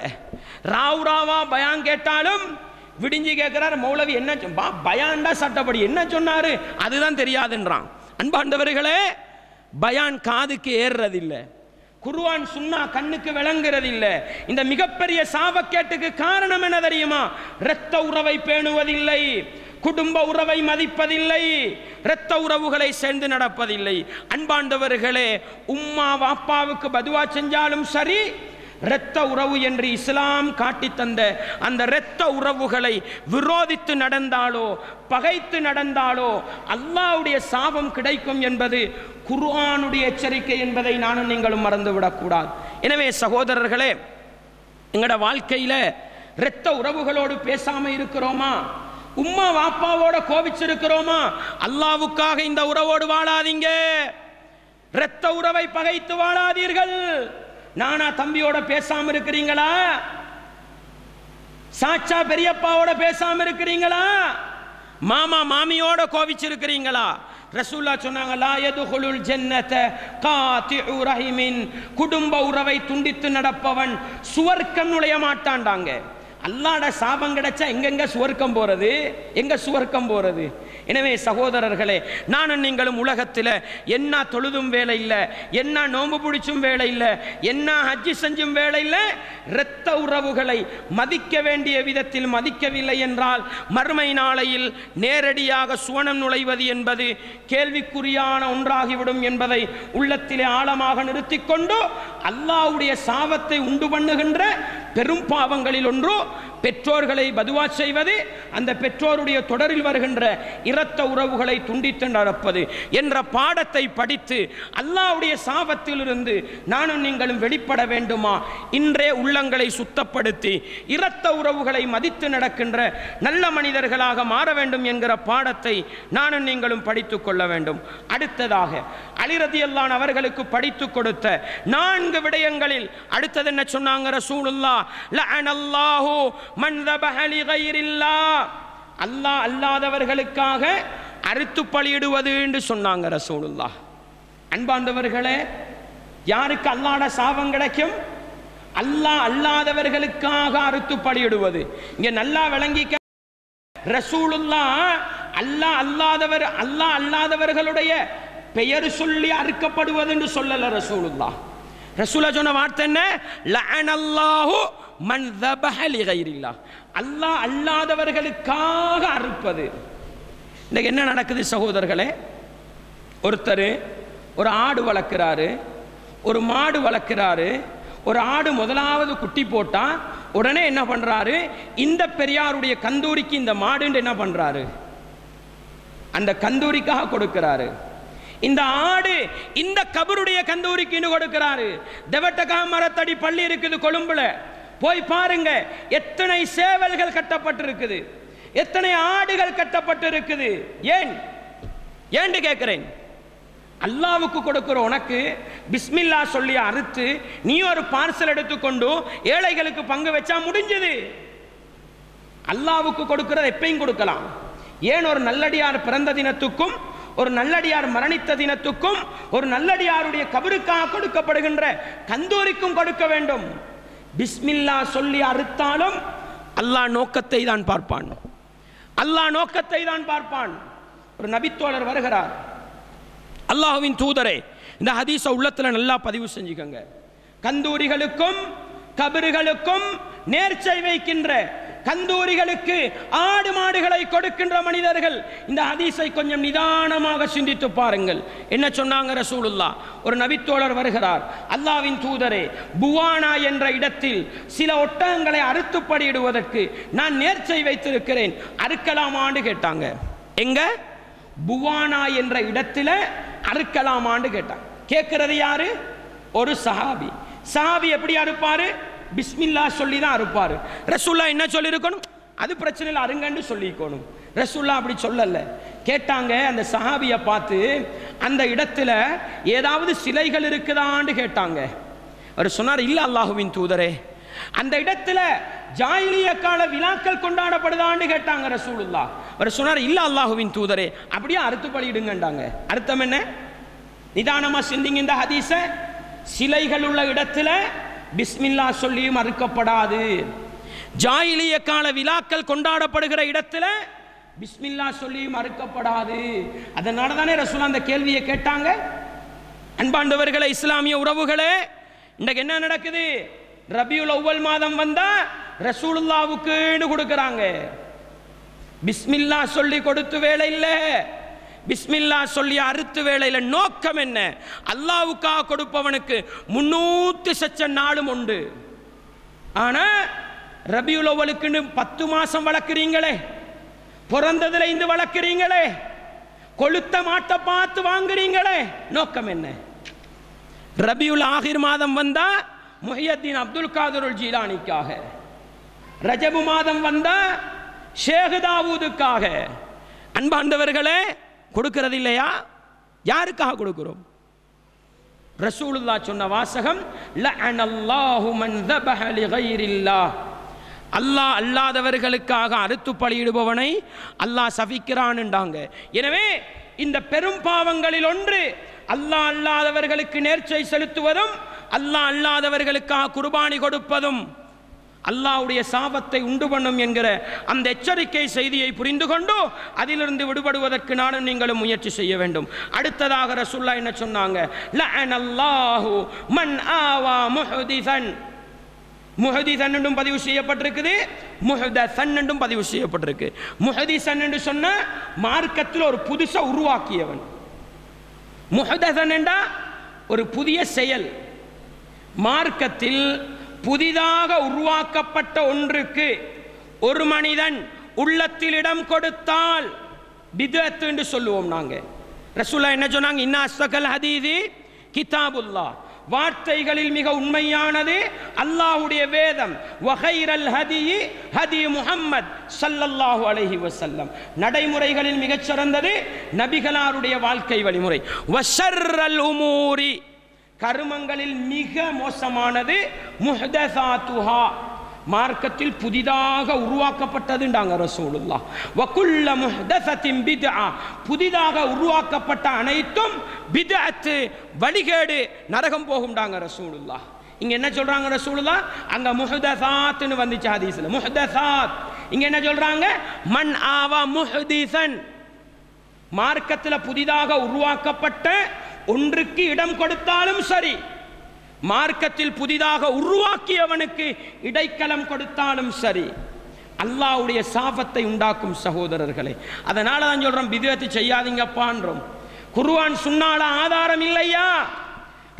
ராவா பயான் கேட்டாலும் விடிஞ்சு கேட்கிறார், மௌலவி என்ன பயான்டா சட்டப்படி என்ன சொன்னாரு அதுதான் தெரியாதுன்றான். அன்பாண்டவர்களே, பயான் காதுக்கு ஏறுறதில்லை, குர்ஆன் சுன்னா கண்ணுக்கு விளங்குறதில்லை. இந்த மிகப்பெரிய சாபக்கேட்டுக்கு காரணம் என்ன தெரியுமா? இரத்த உறவை பேணுவதில்லை, குடும்ப உறவை மதிப்பதில்லை, இரத்த உறவுகளை சேர்ந்து நடப்பதில்லை. அன்பாண்டவர்களே, உம்மா வாப்பாவுக்கு பதுவா செஞ்சாலும் சரி, இரத்த உறவு என்று இஸ்லாம் காட்டி தந்த அந்த இரத்த உறவுகளை விரோதித்து நடந்தாலோ பகைத்து நடந்தாலோ அல்லாஹ்வுடைய சாபம் கிடைக்கும் என்பது குர்ஆனுடைய எச்சரிக்கை என்பதை நானும் நீங்களும் மறந்துவிடக்கூடாது. எனவே சகோதரர்களே, எங்களோட வாழ்க்கையில இரத்த உறவுகளோடு பேசாம இருக்கிறோமா? உம்மா வாப்பாவோட கோபிச்சிருக்கிறோமா? அல்லாஹ்வுக்காக இந்த உறவோடு வாழாதீங்க. இரத்த உறவை பகைத்து வாழாதீர்கள். நானா தம்பியோட பேசாம இருக்கிறீங்களா? சாச்சா பெரியப்பாவோட பேசாம இருக்கிறீங்களா? மாமா மாமியோட கோபிச்சிருக்கிறீங்களா? ரசூலுல்லாஹ் சொன்னாங்க, லா யதுகுலுல் ஜன்னத காத்திஉ ரஹிமின், குடும்ப உறவை துண்டித்து நடப்பவன் சுவர்க்கம் நுழைய மாட்டான்டாங்க. அல்லாஹ்ட சாபம் கிடைச்சா எங்கெங்க சுவர்க்கம் போறது? எங்க சுவர்க்கம் போறது? எனவே சகோதரர்களே, நானும் நீங்களும் உலகத்தில் என்ன தொழுதும் வேலை இல்லை, என்ன நோன்பு பிடிச்சும் வேலை இல்லை, என்ன ஹஜ்ஜி செஞ்சும் வேலை இல்லை, இரத்த உறவுகளை மதிக்க வேண்டிய விதத்தில் மதிக்கவில்லை என்றால் மறுமை நாளையில் நேரடியாக சுவனம் நுழைவது என்பது கேள்விக்குறியான ஒன்றாகிவிடும் என்பதை உள்ளத்திலே ஆழமாக நிறுத்திக் கொண்டு, அல்லாஹ்வுடைய சாபத்தை உண்டு பண்ணுகின்ற பெரும் பாவங்களில் ஒன்று பெற்றோர்களை பதுவா செய்வது, அந்த பெற்றோருடைய தொடரில் வருகின்ற இரத்த உறவுகளை துண்டித்து நடப்பது என்ற பாடத்தை படித்து அல்லாஹ்வுடைய சாபத்திலிருந்து நானும் நீங்களும் வெளிப்பட வேண்டுமா? இன்றே உள்ளங்களை சுத்தப்படுத்தி இரத்த உறவுகளை மதித்து நடக்கின்ற நல்ல மனிதர்களாக மாற வேண்டும் என்கிற பாடத்தை நானும் நீங்களும் படித்துக் கொள்ள வேண்டும். அடுத்ததாக அலி ரலியல்லாஹு அன்ஹு அவர்களுக்கு படித்து கொடுத்த 4 விடயங்களில் அடுத்தது என்ன சொன்னாங்க ரசூலுல்லாஹ்? லஅனல்லாஹு மன் தபஹ லிகைரில்லாஹ், அல்லாஹ் அல்லாதவர்களுக்காக அறுத்து பலியிடுவது என்று சொன்னாங்க ரசூலுல்லாஹ். அன்பாண்டவர்களே, யாருக்கு அல்லாஹ்வுடைய சாபம் கிடைக்கும்? அல்லாஹ் அல்லாதவர்களுக்காக அறுத்து பலியிடுவது. இங்க நல்லா விளங்கிக்க, ரசூலுல்லாஹ் அல்லாஹ் அல்லாதவர்களுடைய பெயர் சொல்லி அறுக்கப்படுவது என்று சொல்லல ரசூலுல்லாஹ். ரசூலுல்லாஹ் சொன்ன வார்த்தை என்ன? லஅனல்லாஹு மன் தபஹ லிகைரில்லாஹ், அல்லாஹ் அல்லாதவர்களுக்காக அறுப்பது. இன்னைக்கு என்ன நடக்குது சகோதரர்களே? ஒருத்தர் ஒரு ஆடு வளர்க்கிறாரு, ஒரு மாடு வளர்க்கிறாரு. ஒரு ஆடு முதலாவது குட்டி போட்டா உடனே என்ன பண்றாரு? இந்த பெரியாருடைய கந்தூரிக்கு இந்த மாடு என்ன பண்றாரு? அந்த கந்தூரிக்காக கொடுக்கிறாரு. இந்த ஆடு இந்த கபருடைய கந்தூரிக்கு கொடுக்கிறாரு. தெவட்டகா மரத்தடி பள்ளி இருக்குது கொழும்புல, போய் பாருங்க. எத்தனை சேவல்கள் கட்டப்பட்டிருக்குது, எத்தனை ஆடுகள் கட்டப்பட்டிருக்குது. ஏன் கேட்கிறேன். அல்லாவுக்கு கொடுக்கிற உனக்கு பிஸ்மில்லா சொல்லி அறுத்து நீ ஒரு பார்சல் எடுத்துக்கொண்டு ஏழைகளுக்கு பங்கு வச்சா முடிஞ்சது. அல்லாவுக்கு கொடுக்கிறத எப்பயும் கொடுக்கலாம். ஏன் ஒரு நல்லடியார் பிறந்த தினத்துக்கும் ஒரு நல்லடியார் மரணித்த தினத்துக்கும் ஒரு நல்லடியாருடைய கபருக்காக கொடுக்கப்படுகின்ற கந்தூரிக்கும் கொடுக்க வேண்டும். பிஸ்மில்லா சொல்லி அறுத்தாலும் அல்லாஹ் நோக்கத்தை தான் பார்ப்பான். அல்லாஹ் நோக்கத்தை தான் பார்ப்பான். ஒரு நபித்தோழர் வருகிறார், அல்லாஹ்வின் தூதரே, இந்த ஹதீஸை உள்ளத்தில் நல்லா பதிவு செஞ்சுக்கங்க. கந்தூரிகளுக்கும் கபறுகளுக்கும் நேர்ச்சை வைக்கின்ற, கந்தூரிகளுக்கு ஆடு மாடுகளை கொடுக்கின்ற மனிதர்கள் இந்த ஹதீஸை கொஞ்சம் நிதானமாக சிந்தித்து பாருங்கள். என்ன சொன்னாங்க ரசூலுல்லாஹ்? ஒரு நபித்தோழர் வருகிறார், அல்லாஹ்வின் தூதரே, புவானா என்ற இடத்தில் சில ஒட்டகங்களை அறுத்து பலியிடுவதற்கு நான் நேர்ச்சை வைத்திருக்கிறேன், அறுக்கலாமான்னு கேட்டாங்க. எங்க? புவானா என்ற இடத்துல அறுக்கலாமான்னு கேட்டாங்க. கேட்கிறது யாரு? ஒரு சஹாபி. சஹாபி எப்படி அறுப்பாரு? பிஸ்மில்லா சொல்லி தான் அறுப்பாரு. ரசூல்லா என்ன சொல்லியிருக்கணும்? அது பிரச்சனை இல்லை, அருங்கன்னு சொல்லிக்கணும். ரசூல்லா அப்படி சொல்லல. கேட்டாங்க அந்த சஹாபியை பார்த்து, அந்த இடத்துல ஏதாவது சிலைகள் இருக்குதான்னு கேட்டாங்க. அவர் சொன்னார், இல்ல அல்லாஹுவின் தூதரே. அந்த இடத்துல ஜாயிலிய கால விழாக்கள் கொண்டாடப்படுதான்னு கேட்டாங்க ரசூலுல்லாஹ். அவர் சொன்னார், இல்ல அல்லாஹுவின் தூதரே, அப்படியே அறுத்து பலியிடுங்கண்டாங்க. அர்த்தம் என்ன? நிதானமா சிந்திங்க இந்த ஹதீஸ. சிலைகள் உள்ள இடத்துல பிஸ்மில்லா சொல்லியும் அறுக்கப்படாது. ஜாயிலிய கால விழாக்கள் கொண்டாடப்படுகிற இடத்துல பிஸ்மில்லா சொல்லியும் அறுக்கப்படாது. அதனால தானே ரசூல் அந்த கேள்வியை கேட்டாங்க. அன்பாண்டவர்களே, இஸ்லாமிய உறவுகளே, இன்றைக்கு என்ன நடக்குது? ரபியுல் அவ்வல் மாதம் வந்தா ரசூலுல்லாவுக்குன்னு கொடுக்கறாங்க. பிஸ்மில்லா சொல்லி கொடுத்து வேலை இல்லை, பிஸ்மில்லா சொல்லி அறுத்து வேளையில. நோக்கம் என்ன? அல்லாஹ்வுக்காக கொடுப்பவனுக்கு 300 சச்சம் நாளும் உண்டு. ஆனா ரபியுல் அவ்வலுக்குன்னு 10 மாசம் வளர்க்குறீங்களே, பிறந்ததுல இருந்து வளர்க்குறீங்களே, கொளுத்த மாட்டை பார்த்து வாங்குறீங்களே, நோக்கம் என்ன? ரபியுல் ஆகிர் மாதம் வந்தா முஹியத்தீன் அப்துல் காதிர் ஜீலானிக்காக, ரஜபு மாதம் வந்தா ஷேக் தாவூதுக்காக. அன்பாண்டவர்களே, கொடுக்கிறது இல்லையா? யாருக்காக கொடுக்கிறோம்? ரசூலுல்லாஹ் சொன்ன வாசகம், லஅனல்லாஹு மன் ذبح لغيرில்லாஹ். அல்லாஹ் அல்லாதவர்களுக்காக அறுத்து பலியிடுபவனை அல்லாஹ் சபிக்கிறான்ண்டாங்க. எனவே இந்த பெரும் பாவங்களில் ஒன்று அல்லாஹ் அல்லாதவர்களுக்கு நேர்ச்சை செலுத்துவதும் அல்லாஹ் அல்லாதவர்களுக்காக குர்பானி கொடுப்பதும் அல்லாஹ்வுடைய சாபத்தை உண்டு பண்ணும் என்கிற அந்த எச்சரிக்கை செய்தியை புரிந்து கொண்டு அதிலிருந்து விடுபடுவதற்கு நானும் நீங்களும் முயற்சி செய்ய வேண்டும். அடுத்ததாக ரசூலுல்லாஹ் என்ன சொன்னாங்க? லஅனல்லாஹு மன் ஆவா முஹ்திஸன். முஹ்திஸன் என்றும் பதிவு செய்யப்பட்டிருக்குது, முஹ்தஸன் என்றும் பதிவு செய்யப்பட்டிருக்கு. முஹ்திஸன் என்று சொன்ன மார்க்கத்தில் ஒரு புதுசா உருவாக்கியவன். முஹ்தஸன் என்றா ஒரு புதிய செயல். மார்க்கத்தில் புதிதாக உருவாக்கப்பட்ட ஒன்றுக்கு ஒரு மனிதன் உள்ளத்தில் இடம் கொடுத்தால் பித்அத் என்று சொல்லுவோம் நாங்க. ரசூலுல்லாஹ் என்ன சொன்னாங்க? இன்னா அஸ்தகல் ஹதீஸி கிதாபுல்லாஹ். வார்த்தைகளில் மிக உண்மையானது அல்லாஹ்வுடைய வேதம். வகைரல் ஹதீ ஹதீ முஹம்மத் ஸல்லல்லாஹு அலைஹி வஸல்லம். நடைமுறைகளில் மிகச் சிறந்தது நபிகளாருடைய வாழ்க்கை வழிமுறை. வஷர்ரல் உமூரி. கர்மங்களில் மிக மோசமானது முஹ்தஸாத்துஹா. மார்க்கத்தில் புதிதாக உருவாக்கப்பட்டதுண்டாங்க ரசூலுல்லாஹ். வகுல்ல முஹ்தஸத்தின் பித்ஆ. புதிதாக உருவாக்கப்பட்ட அனைத்தும் பித்அத், வழிகேடு, நரகம் போகும்டாங்க ரசூலுல்லாஹ். இங்க என்ன சொல்றாங்க ரசூலுல்லாஹ்? அங்க முஹ்தஸாத்னு வந்துச்சு ஹதீஸ்ல, முஹ்தஸாத். இங்க என்ன சொல்றாங்க? மன் ஆவா முஹ்திஸன். மார்க்கத்தில் புதிதாக உருவாக்கப்பட்ட ஒன்றுக்கு இடம் கொடுத்தாலும் சரி, மார்க்கத்தில் புதிதாக உருவாக்கியவனுக்கு இடைக்கலம் கொடுத்தாலும் சரி, அல்லாஹ்வுடைய சாபத்தை உண்டாக்கும் சகோதரர்களே. அதனால தான் சொல்றோம், பித்அத் செய்யாதீங்கப்பான்றோம். குர்ஆன் சுன்னால ஆதாரம் இல்லையா?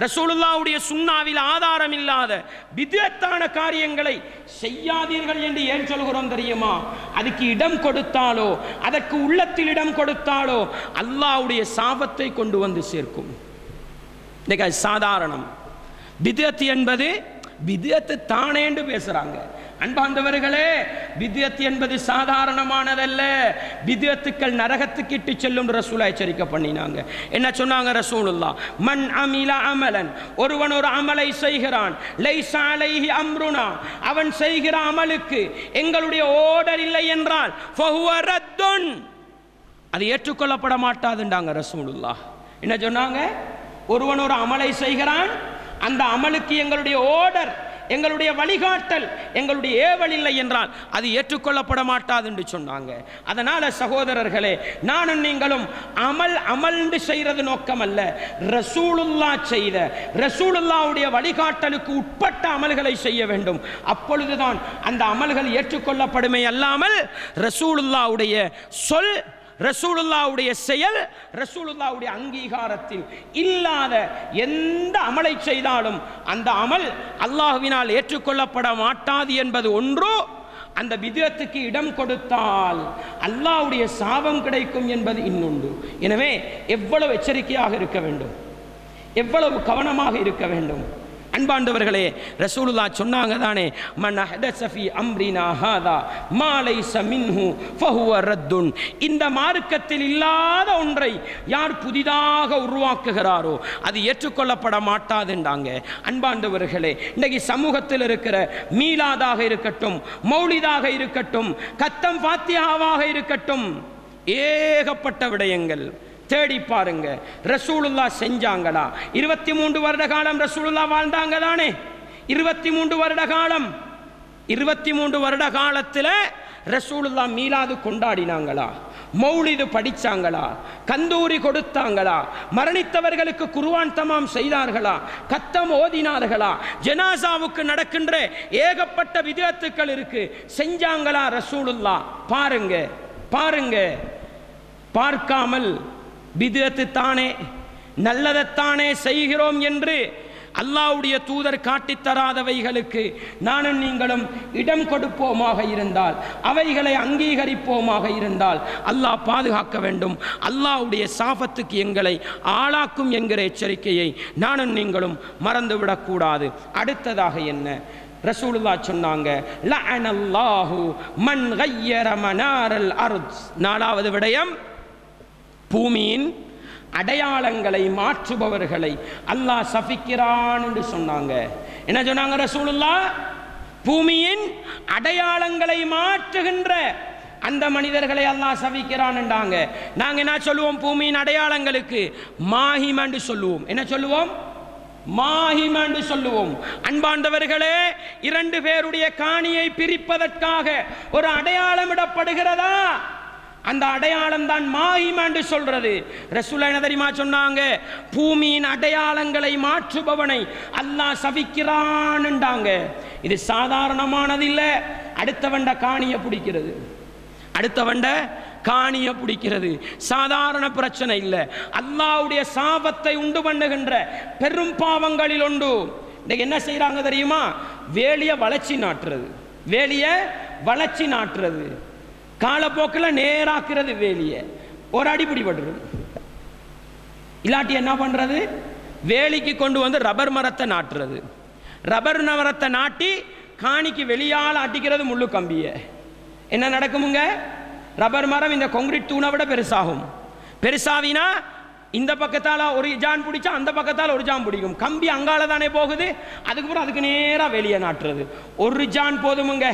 ரசூலுல்லாஹ்வுடைய சுன்னாவில் ஆதாரம் இல்லாத பித்அத்தான காரியங்களை செய்யாதீர்கள் என்று ஏன் சொல்கிறோம் தெரியுமா? அதுக்கு இடம் கொடுத்தாலோ, அதற்கு உள்ளத்தில் இடம் கொடுத்தாலோ அல்லாஹ்வுடைய சாபத்தை கொண்டு வந்து சேர்க்கும். இன்னைக்கு சாதாரணம். பித்அத் என்பது பித்அத் தானே என்று பேசுறாங்க. அன்பார்ந்தவர்களே, பித்அத் என்பது சாதாரணமானதல்ல. பித்அத்துக்கள் நரகத்துக்கு இட்டு செல்லும் ரசூலுல்லாஹ் எச்சரிக்கை பண்ணினாங்க. என்ன சொன்னாங்க ரசூலுல்லாஹ்? மன் அமில அமலன். ஒருவன் ஒரு அமலை செய்கிறான், லைஸ அலைஹி அம்ருனா. அவன் செய்கிற அமலுக்கு எங்களுடைய ஓர்டர் இல்லை என்றால் ஃபஹுவ ரத்துன். அது ஏற்றுக்கொள்ளப்பட மாட்டாதுன்றாங்க ரசூலுல்லாஹ். என்ன சொன்னாங்க? ஒருவன் ஒரு அமலை செய்கிறான், அந்த அமலுக்கு எங்களுடைய ஓர்டர், எங்களுடைய வழிகாட்டல், எங்களுடைய ஏவல் இல்லை என்றால் அது ஏற்றுக்கொள்ளப்பட மாட்டாது என்று சொன்னாங்க. அதனால சகோதரர்களே, நானும் நீங்களும் அமல் செய்யறது நோக்கம் அல்ல, ரசூலுல்லாஹ் செய்த ரசூலுல்லாஹ்வுடைய வழிகாட்டலுக்கு உட்பட்ட அமல்களை செய்ய வேண்டும். அப்பொழுதுதான் அந்த அமல்கள் ஏற்றுக்கொள்ளப்படுமே அல்லாமல் ரசூலுல்லாஹ்வுடைய சொல், ரசூலுல்லாஹ்வுடைய செயல், ரசூலுல்லாஹ்வுடைய அங்கீகாரத்தில் இல்லாத எந்த அமலை செய்தாலும் அந்த அமல் அல்லாஹ்வினால் ஏற்றுக்கொள்ளப்பட மாட்டாது என்பது ஒன்று. அந்த பித்அத்துக்கு இடம் கொடுத்தால் அல்லாஹ்வுடைய சாபம் கிடைக்கும் என்பது இன்னொன்று. எனவே எவ்வளவு எச்சரிக்கையாக இருக்க வேண்டும், எவ்வளவு கவனமாக இருக்க வேண்டும். அன்பாண்டவர்களே, ரசூலுல்லாஹ் சொன்னாங்க தானே, மன் அஹ்தஸ ஃபீ அம்ரினா ஹாதா மா லைஸ மின்ஹு ஃபஹுவ ரத்துன். இந்த மார்க்கத்தில் இல்லாத ஒன்றை யார் புதிதாக உருவாக்குகிறாரோ அது ஏற்றுக்கொள்ளப்பட மாட்டாதுன்றாங்க. அன்பாண்டவர்களே, இன்றைக்கு சமூகத்தில் இருக்கிற மீலாதாக இருக்கட்டும், மௌலிதாக இருக்கட்டும், கத்தம் ஃபாத்தியாவாக இருக்கட்டும், ஏகப்பட்ட விடயங்கள் தேடி பாருங்க. ரசூலுல்லாஹ் செஞ்சாங்களா? 23 வருட காலம் ரசூலுல்லாஹ் வாழ்ந்தாங்க தானே? 23 வருட காலம், 23 வருட காலத்தில் ரசூலுல்லாஹ் மீலாது கொண்டாடினாங்களா? மௌலிது படிச்சாங்களா? கந்தூரி கொடுத்தாங்களா? மரணித்தவர்களுக்கு குர்ஆன் தமாம் செய்தார்களா? கத்தம் ஓதினார்களா? ஜனாசாவுக்கு நடக்கின்ற ஏகப்பட்ட விதத்துக்கள் இருக்கு, செஞ்சாங்களா ரசூலுல்லாஹ்? பாருங்க பாருங்க. பார்க்காமல் பித்அத்து தானே, நல்லதைத்தானே செய்கிறோம் என்று அல்லாஹ்வுடைய தூதர் காட்டித்தராதவைகளுக்கு நானும் நீங்களும் இடம் கொடுப்போமாக இருந்தால், அவைகளை அங்கீகரிப்போமாக இருந்தால் அல்லாஹ் பாதுகாக்க வேண்டும். அல்லாஹ்வுடைய சாபத்துக்கு எங்களை ஆளாக்கும் என்கிற எச்சரிக்கையை நானும் நீங்களும் மறந்துவிடக்கூடாது. அடுத்ததாக என்ன ரசூலுல்லாஹ் சொன்னாங்க? லஅனல்லாஹு மன் கய்யர மனாரல் அர்த். 4வது விடயம், பூமியின் அடையாளங்களை மாற்றுபவர்களை அல்லாஹ் சபிக்கிறான் என்று சொன்னாங்க. என்ன சொன்னாங்க ரசூலுல்லாஹ்? பூமியின் அடையாளங்களை மாற்றுகின்ற அந்த மனிதர்களை அல்லாஹ் சபிக்கிறான் என்றாங்க. நாங்க என்ன சொல்லுவோம்? பூமியின் அடையாளங்களுக்கு மாஹிம் என்று சொல்லுவோம். என்ன சொல்லுவோம்? மாஹிம் என்று சொல்லுவோம். அன்பாண்டவர்களே, 2 பேருடைய காணியை பிரிப்பதற்காக ஒரு அடையாளம் இடப்படுகிறதா? அந்த அடையாளம் தான் மாஹிம் என்று சொல்றது. ரசூலுல்லாஹ் என்ன தெரியுமா சொன்னாங்க? பூமியின் அடையாளங்களை மாற்றுபவனை அல்லாஹ் சபிக்கிறான் என்றாங்க. இது சாதாரணமானது இல்லை. அடுத்தவண்ட காணியை பிடிக்கிறது, அடுத்தவண்ட காணியை பிடிக்கிறது சாதாரண பிரச்சனை இல்லை. அல்லாஹ்வுடைய சாபத்தை உண்டு பண்ணுகின்ற பெரும் பாவங்களில் ஒன்று. இன்னைக்கு என்ன செய்யறாங்க தெரியுமா? வேலியை வளர்ச்சி நாட்டுறது, வேலியை வளர்ச்சி நாட்டுறது, காலப்போக்கில் நேராக்குறது, வேலியை ஒரு அடிப்படி படுறது. இல்லாட்டி என்ன பண்றது? வேலிக்கு கொண்டு வந்து ரப்பர் மரத்தை நாட்டுறது, ரப்பர் மரத்தை நாட்டி காணிக்கு வெளியால் அடிக்கிறது முள்ளு கம்பிய. என்ன நடக்குமுங்க? ரப்பர் மரம் இந்த கான்கிரீட் தூணை விட பெருசாகும். பெருசாவினா இந்த பக்கத்தால் ஒரு ஜான் பிடிச்சா அந்த பக்கத்தால் ஒரு ஜான் பிடிக்கும். கம்பி அங்கால தானே போகுது, அதுக்கப்புறம் அதுக்கு நேராக வெளியே நாட்டுறது. ஒரு ஜான் போதுமுங்க,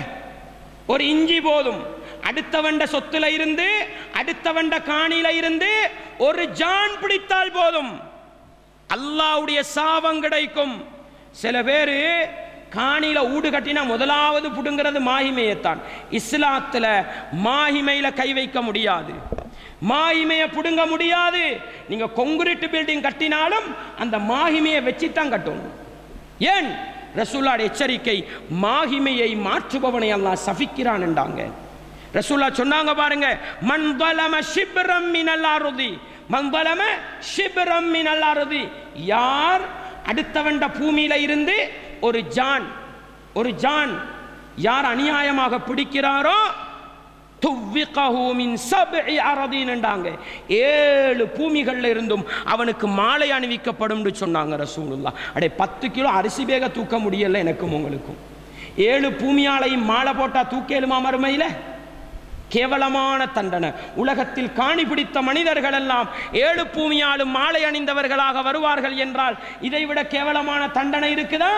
ஒரு இஞ்சி போதும். அடுத்தவண்ட சொத்துல இருந்து, அடுத்தவண்ட காணியில இருந்து ஒரு ஜான் பிடித்தால் போதும், அல்லாஹ்வுடைய சாபம் கிடைக்கும். சில பேர் காணியில ஊடு கட்டினா முதலாவது புடுங்கிறது மாஹிமையத்தான். இஸ்லாத்துல மாஹிமையில கை வைக்க முடியாது, மாஹிமையை புடுங்க முடியாது. நீங்க கான்கிரீட் பில்டிங் கட்டினாலும் அந்த மாஹிமையை வச்சுத்தான் கட்டணும். ஏன்? ரசூலுல்லாஹ்வுடைய எச்சரிக்கை, மாஹிமையை மாற்றுபவனை அல்லாஹ் சபிக்கிறான் என்றாங்க. ரசூலுல்லாஹ் சொன்னாங்க பாருங்க, மன் ظلم شبرا من الارض من ظلم شبرا من الارض. யார் அடுத்தவண்ட பூமியில இருந்து ஒரு ஜான் யார் அநியாயமாக பிடிக்கிறாரோ, துவ்விகஹு மின் சப்இ அரதீன் என்றாங்க. 7 பூமிகள்ல இருந்தும் அவனுக்கு மாலை அணிவிக்கப்படும் என்று சொன்னாங்க ரசூலுல்லாஹ். அடே 10 கிலோ அரிசி பேக தூக்க முடியல எனக்கும் உங்களுக்கும். 7 பூமியாலையும் மாலை போட்டா தூக்கேலுமா மறுமையில? கேவலமான தண்டனை. உலகத்தில் காணி பிடித்த மனிதர்கள் எல்லாம் 7 பூமியாலும் மாலை அணிந்தவர்களாக வருவார்கள் என்றால் இதைவிட கேவலமான தண்டனை இருக்குதா?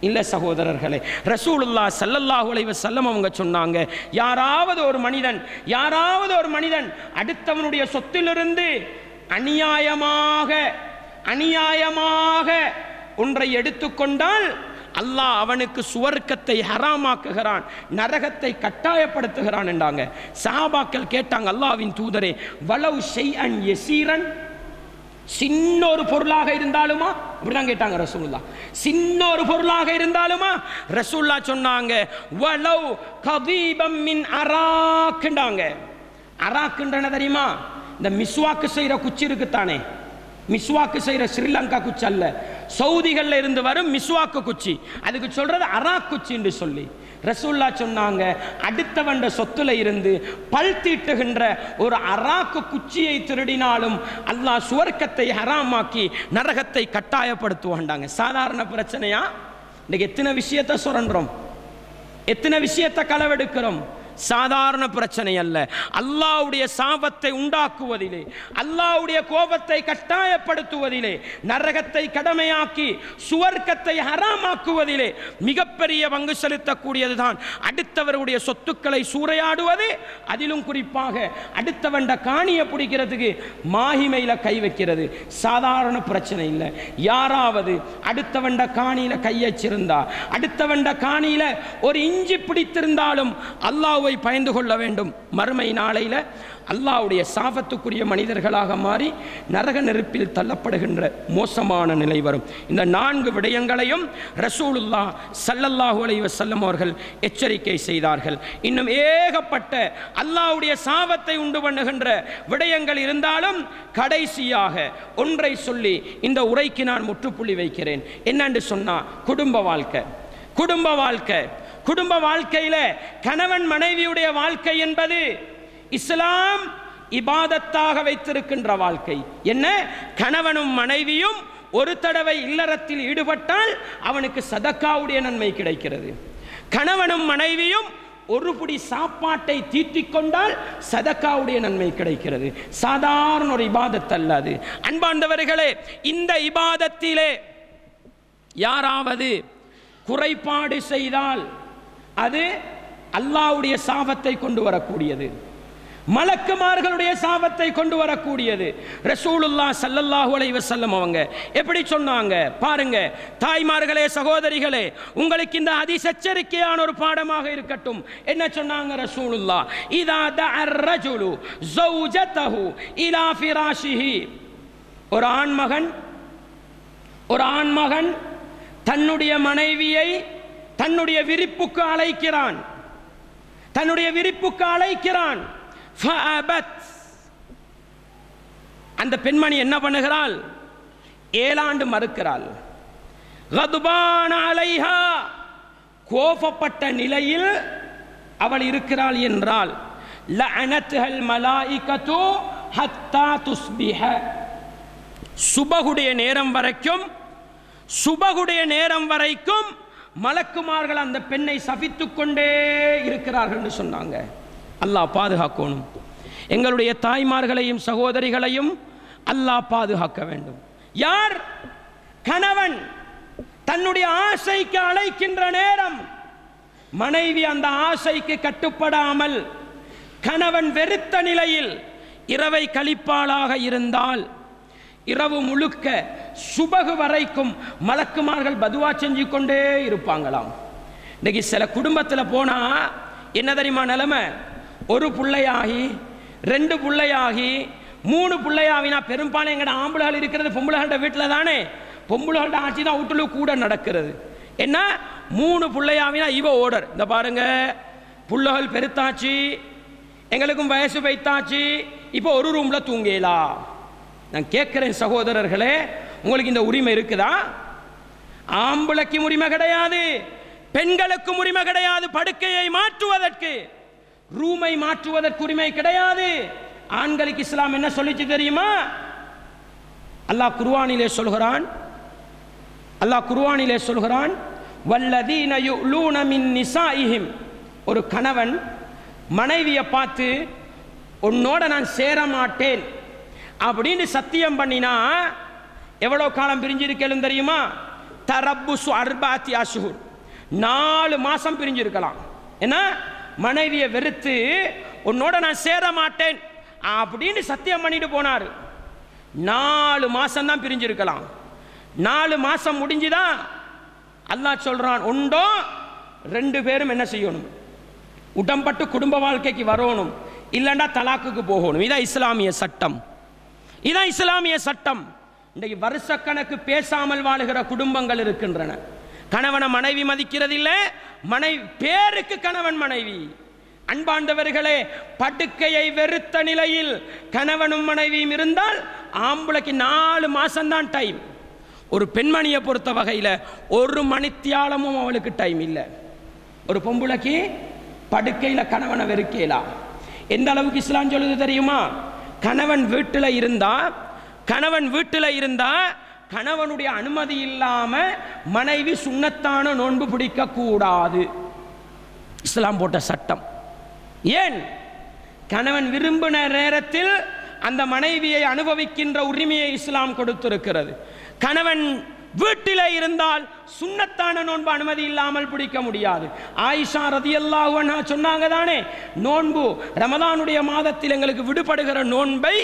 இல்லை சகோதரர்களே, ரசூலுல்லாஹ் ஸல்லல்லாஹு அலைஹி வஸல்லம் அவங்க சொன்னாங்க, யாராவது ஒரு மனிதன் அடுத்தவனுடைய சொத்திலிருந்து அநியாயமாக ஒன்றை எடுத்துக்கொண்டால் அல்லாஹ் அவனுக்கு சுவர்க்கத்தை ஹராமாக்குகிறான், நரகத்தை கட்டாயப்படுத்துகிறான் என்றாங்க. சஹாபாக்கள் கேட்டாங்க, அல்லாஹ்வின் தூதரே, வலவ் ஷைஅன் யஸீரன், சின்ன ஒரு பொருளாக இருந்தாலுமா? அப்படிதான் கேட்டாங்க ரசூலுல்லாஹ். சின்ன ஒரு பொருளாக இருந்தாலுமா? ரசூலுல்லாஹ் சொன்னாங்க, வலவ் கதீபம் மின் அராக்ண்டாங்க. அராக்ன்றன தெரியுமா? இந்த மிஸ்வாக்கு செய்கிற குச்சி இருக்குத்தானே, மிஸ்வாக்கு செய்கிற ஸ்ரீலங்கா குச்சி அல்ல, சவுதிகளில் இருந்து வரும் மிஸ்வாக்கு குச்சி, அதுக்கு சொல்றது அராக் குச்சி என்று சொல்லி ரசூலுல்லாஹ் சொன்னாங்க, அடுத்தவண்ட சொத்துல இருந்து பல் தீட்டுகின்ற ஒரு அராக்கு குச்சியை திருடினாலும் அல்லாஹ் சுவர்க்கத்தை ஹராமாக்கி நரகத்தை கட்டாயப்படுத்துவாண்டாங்க. சாதாரண பிரச்சனையா? இன்னைக்கு எத்தனை விஷயத்தை சுரண்டுறோம், எத்தனை விஷயத்தை களவெடுக்கிறோம். சாதாரண பிரச்சனை அல்ல. அல்லாஹ்வுடைய சாபத்தை உண்டாக்குவதிலே, அல்லாஹ்வுடைய கோபத்தை கட்டாயப்படுத்துவதிலே, நரகத்தை கடமையாக்கி சுவர்க்கத்தை ஹராமாக்குவதிலே மிகப்பெரிய பங்கு செலுத்தக்கூடியதுதான் அடுத்தவருடைய சொத்துக்களை சூறையாடுவது. அதிலும் குறிப்பாக அடுத்தவண்ட காணியை பிடிக்கிறதுக்கு மாஹிமையில கை வைக்கிறது. சாதாரண பிரச்சனை இல்லை. யாராவது அடுத்தவண்ட காணியில கையச்சிருந்தா, அடுத்தவண்ட காணியில ஒரு இஞ்சி பிடித்திருந்தாலும் அல்லாஹ் பயந்து கொள்ள வேண்டும். மறுமை நாளையில அல்லாஹ்வுடைய சாபத்துக்குரிய மனிதர்களாக மாறி நரக நெருப்பில் தள்ளப்படுகின்ற மோசமான நிலை வரும். இந்த 4 விடயங்களையும் ரசூலுல்லாஹ் ஸல்லல்லாஹு அலைஹி வஸல்லம் அவர்கள் எச்சரிக்கை செய்தார்கள். இன்னும் ஏகப்பட்ட அல்லாஹ்வுடைய சாபத்தை உண்டு பண்ணுகின்ற விடயங்கள் இருந்தாலும் கடைசியாக ஒன்றை சொல்லி இந்த உரைக்கு நான் முற்றுப்புள்ளி வைக்கிறேன். என்னன்னு சொன்னா, குடும்ப வாழ்க்கையில கணவன் மனைவியுடைய வாழ்க்கை என்பது இஸ்லாம் இபாதத்தாக வைத்திருக்கின்ற வாழ்க்கை. என்ன? கணவனும் மனைவியும் ஒரு தடவை இல்லறத்தில் ஈடுபட்டால் அவனுக்கு சதக்காவுடைய நன்மை கிடைக்கிறது. கணவனும் மனைவியும் ஒரு புடி சாப்பாட்டை தீட்டிக் கொண்டால் சதக்காவுடைய நன்மை கிடைக்கிறது. சாதாரண ஒரு இபாதத் அல்ல அது. அன்பார்ந்தவர்களே, இந்த இபாதத்திலே யாராவது குறைபாடு செய்தால் அது அல்லாஹ்வுடைய சாபத்தை கொண்டு வரக்கூடியது, மலக்குமார்களுடைய சாபத்தை கொண்டு வரக்கூடியது. ரசூலுல்லாஹ் ஸல்லல்லாஹு அலைஹி வஸல்லம் அவங்க எப்படி சொன்னாங்க பாருங்க. தாய்மார்களே, சகோதரிகளே, உங்களுக்கு இந்த ஹதீஸ் எச்சரிக்கையான ஒரு பாடமாக இருக்கட்டும். என்ன சொன்னாங்க ரசூலுல்லாஹ்? இதா தஅர் ரஜுலு ஸௌஜதஹு இலா ஃபிராஷிஹி, ஒரு ஆண்மகன் தன்னுடைய மனைவியை தன்னுடைய விரிப்புக்கு அழைக்கிறான். அந்த பெண்மணி என்ன பண்ணுகிறாள்? 7 ஆண்டு மறுக்கிறாள். கதுபான அலைஹா, கோபப்பட்ட நிலையில் அவள் இருக்கிறாள் என்றால் லஅனத்துல் மலாயிகத்து ஹத்தா துஸ்பிஹ, சுபகுடைய நேரம் வரைக்கும் மலக்குமார்கள் அந்த பெண்ணை சபித்துக் கொண்டே இருக்கிறார்கள் என்று சொன்னாங்க. அல்லாஹ் பாதுகாக்கணும். எங்களுடைய தாய்மார்களையும் சகோதரிகளையும் அல்லாஹ் பாதுகாக்க வேண்டும். யார்? கணவன் தன்னுடைய ஆசைக்கு அழைக்கின்ற நேரம் மனைவி அந்த ஆசைக்கு கட்டுப்படாமல் கணவன் வெறுத்த நிலையில் இரவை கழிப்பாளாக இருந்தால் இரவு முழுக்க சுபகு வரைக்கும் மலக்குமார்கள் பதுவா செஞ்சு கொண்டே இருப்பாங்களாம். இன்னைக்கு சில குடும்பத்தில் போனா என்ன தெரியுமா நிலைமை? ஒரு பிள்ளையாகி 2 பிள்ளையாகி 3 பிள்ளையாவினா பெரும்பாலும் எங்கட ஆம்பளைகள் இருக்கிறது பொம்பளைகள வீட்டில் தானே. பொம்பளைகள ஆட்சி தான் வீட்டுல கூட நடக்கிறது. என்ன 3 பிள்ளையாவினா இவ ஓடர். இந்த பாருங்க, பிள்ளைகள் பெருத்தாச்சு, எங்களுக்கும் வயசு வைத்தாச்சு, இப்போ ஒரு ரூம்ல தூங்கலாம். நான் கேட்கிறேன் சகோதரர்களே, உங்களுக்கு இந்த உரிமை இருக்குதா? ஆம்பளைக்கும் உரிமை கிடையாது, பெண்களுக்கும் உரிமை கிடையாது. படுக்கையை மாற்றுவதற்கு, ரூமை மாற்றுவதற்கு உரிமை கிடையாது. ஆண்களுக்கு இஸ்லாம் என்ன சொல்லிச்சு தெரியுமா? அல்லாஹ் குர்ஆனிலே சொல்கிறான் வல்லதீன யுலூன மின் நிசாஇஹிம், ஒரு கணவன் மனைவியை பார்த்து உன்னோட நான் சேர மாட்டேன் அப்படின்னு சத்தியம் பண்ணினா எவ்வளவு காலம் பிரிஞ்சிருக்கலும் தெரியுமா? தரப்புசு அர்பாத்தி அஷ்ஹுர், 4 மாசம் பிரிஞ்சிருக்கலாம். ஏன்னா மனைவியை வெறுத்து உன்னோட நான் சேர மாட்டேன் அப்படின்னு சத்தியம் பண்ணிட்டு போனார். 4 மாசம் தான் பிரிஞ்சிருக்கலாம். 4 மாசம் முடிஞ்சுதான் அல்லாஹ் சொல்றான், உண்டோ 2 பேரும் என்ன செய்யணும், உடம்பட்டு குடும்ப வாழ்க்கைக்கு வரணும், இல்லைண்டா தலாக்குக்கு போகணும். இதான் இஸ்லாமிய சட்டம். இதான் இஸ்லாமிய சட்டம். இன்றைக்கு வருஷக்கணக்கு பேசாமல் வாழுகிற குடும்பங்கள் இருக்கின்றன. கணவனை மனைவி மதிக்கிறதில்லை, மனைவி பேருக்கு கணவன் மனைவி. அன்பாண்டவர்களே, படுக்கையை வெறுத்த நிலையில் கணவனும் மனைவியும் இருந்தால் ஆம்பளைக்கு 4 மாசம்தான் டைம். ஒரு பெண்மணியை பொறுத்த வகையில் 1 மணித்தியாலமும் அவளுக்கு டைம் இல்லை. ஒரு பொம்பளைக்கு படுக்கையில் கணவனை வெறுக்கலாம். எந்த அளவுக்கு இஸ்லாம் சொல்லுது தெரியுமா? கணவன் வீட்டில் இருந்தா கணவனுடைய அனுமதி இல்லாம மனைவி சுன்னத்தான நோன்பு பிடிக்க கூடாது. இஸ்லாம் போட்ட சட்டம். ஏன்? கணவன் விரும்பின நேரத்தில் அந்த மனைவியை அனுபவிக்கின்ற உரிமையை இஸ்லாம் கொடுத்திருக்கிறது. கணவன் வீட்டில் இருந்தால் சுன்னத்தான நோன்பு அனுமதி இல்லாமல் பிடிக்க முடியாது. ஆயிஷா ரலியல்லாஹு அன்ஹா சொன்னாங்க தானே, நோன்பு ரமதானுடைய மாதத்தில் எங்களுக்கு விடுபடுகிற நோன்பை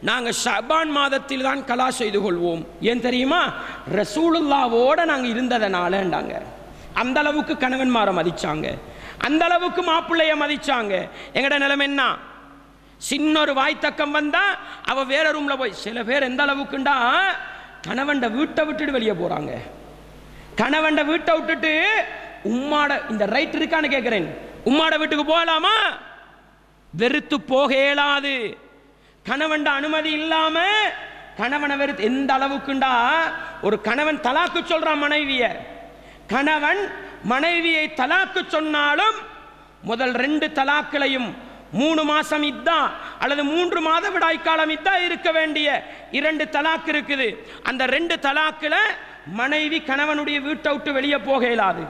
நாங்கள் ஷஅபான் மாதத்தில் தான் கலா செய்து கொள்வோம். ஏன் தெரியுமா? ரசூலுல்லாவோட நாங்கள் இருந்ததனாலண்டாங்க. அந்த அளவுக்கு கணவன்மாரை மதிச்சாங்க, அந்த அளவுக்கு மாப்பிள்ளைய மதிச்சாங்க. எங்கட நிலைமை என்ன? சின்ன ஒரு வாய்த்தக்கம் வந்தா அவ வேற ரூம்ல போய், சில பேர் எந்த அளவுக்குண்டா கணவன் வீட்டை விட்டுட்டு வெளியே போறாங்க. கணவன் வீட்டை விட்டுட்டு உம்மாட இந்த ரைட் இருக்கான்னு கேட்கிறேன், உம்மாட வீட்டுக்கு போகலாமா? வெறுத்து போக இயலாது. கணவன் அனுமதி இல்லாம கணவனை வெறுத்து எந்த அளவுக்குண்டா, ஒரு கணவன் தலாக்கு சொல்றான் மனைவிய, கணவன் மனைவியை தலாக்கு சொன்னாலும் முதல் 2 தலாக்களையும் 3 மாசம் இதா அல்லது 3 மாத விடாய்க்காலம் இதா இருக்க வேண்டிய 2 தலாக்கு இருக்குது. அந்த 2 தலாக்குல மனைவி கணவனுடைய வீட்டை விட்டு வெளியே போக இயலாது,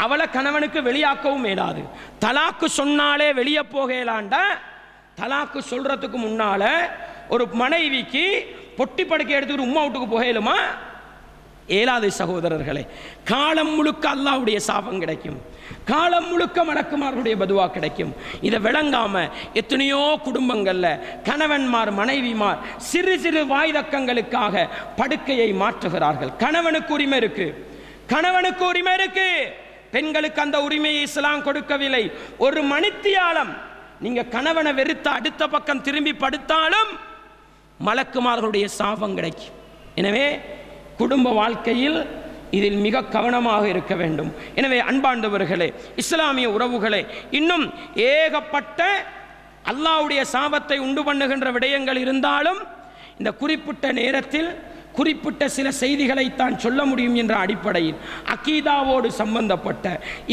அவளை கணவனுக்கு வெளியாக்கவும் இயலாது. தலாக்கு சொன்னாலே வெளியே போக இயலாண்டா, தலாக்கு சொல்றதுக்கு முன்னால ஒரு மனைவிக்கு பொட்டி படுக்கை எடுத்துக்கிட்டு உம்மா வீட்டுக்கு போகலுமா? ஏலாது சகோதரர்களே. காலம் முழுக்க அல்லாஹ்வுடைய சாபம் கிடைக்கும், காலம் முழுக்க மலக்குமார்களுடைய பதுவா கிடைக்கும். இதை விளங்காம எத்தனையோ குடும்பங்கள்ல கணவன்மார் மனைவிமார் சிறு சிறு வாய்தக்கங்களுக்காக படுக்கையை மாற்றுகிறார்கள். கணவனுக்கு உரிமை இருக்கு, கணவனுக்கு உரிமை இருக்கு. பெண்களுக்கு அந்த உரிமையை இஸ்லாம் கொடுக்கவில்லை. 1 மணித்தியாலம் நீங்க கணவனை வெறுத்த அடுத்த பக்கம் திரும்பி படுத்தாலும் மலக்குமார்களுடைய சாபம் கிடைக்கும். எனவே குடும்ப வாழ்க்கையில் இதில் மிக கவனமாக இருக்க வேண்டும். எனவே அன்பார்ந்தவர்களே, இஸ்லாமிய உறவுகளே, இன்னும் ஏகப்பட்ட அல்லாஹ்வுடைய சாபத்தை உண்டு பண்ணுகின்ற விடயங்கள் இருந்தாலும் இந்த குறிப்பிட்ட நேரத்தில் குறிப்பிட்ட சில செய்திகளை தான் சொல்ல முடியும் என்ற அடிப்படையில் அகீதாவோடு சம்பந்தப்பட்ட,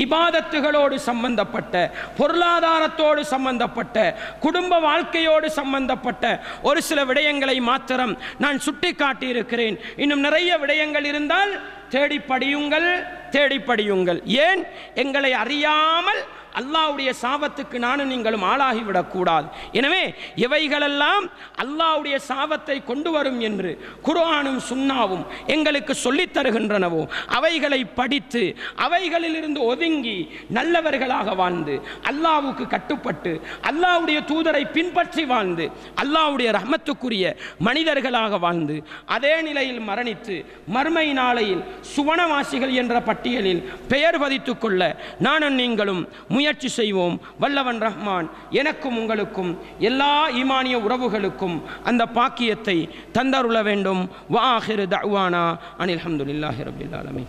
இபாதத்துகளோடு சம்பந்தப்பட்ட, பொருளாதாரத்தோடு சம்பந்தப்பட்ட, குடும்ப வாழ்க்கையோடு சம்பந்தப்பட்ட ஒரு சில விடயங்களை மாத்திரம் நான் சுட்டி காட்டியிருக்கிறேன். இன்னும் நிறைய விடயங்கள் இருந்தால் தேடிப்படியுங்கள், தேடிப்படியுங்கள். ஏன்? எங்களை அறியாமல் அல்லாஹ்வுடைய சாபத்துக்கு நானும் நீங்களும் ஆளாகிவிடக்கூடாது. எனவே எவைகளெல்லாம் அல்லாஹ்வுடைய சாபத்தை கொண்டு வரும் என்று குர்ஆனும் சுன்னாவும் எங்களுக்கு சொல்லித் தருகின்றனவோ அவைகளை படித்து அவைகளிலிருந்து ஒதுங்கி நல்லவர்களாக வாழ்ந்து அல்லாஹ்வுக்கு கட்டுப்பட்டு அல்லாஹ்வுடைய தூதரை பின்பற்றி வாழ்ந்து அல்லாஹ்வுடைய ரஹ்மத்துக்குரிய மனிதர்களாக வாழ்ந்து அதே நிலையில் மரணித்து மறுமை நாளையில் சுவனவாசிகள் என்ற பட்டியலில் பெயர் பதித்துக் கொள்ள நானும் நீங்களும் முயற்சி செய்வோம். வல்லவன் ரஹ்மான் எனக்கும் உங்களுக்கும் எல்லா ஈமானிய உறவுகளுக்கும் அந்த பாக்கியத்தை தந்தருள வேண்டும். வஆகிரு தஅவானா அனில் ஹம்துலில்லாஹி ரப்பில் ஆலமீன்.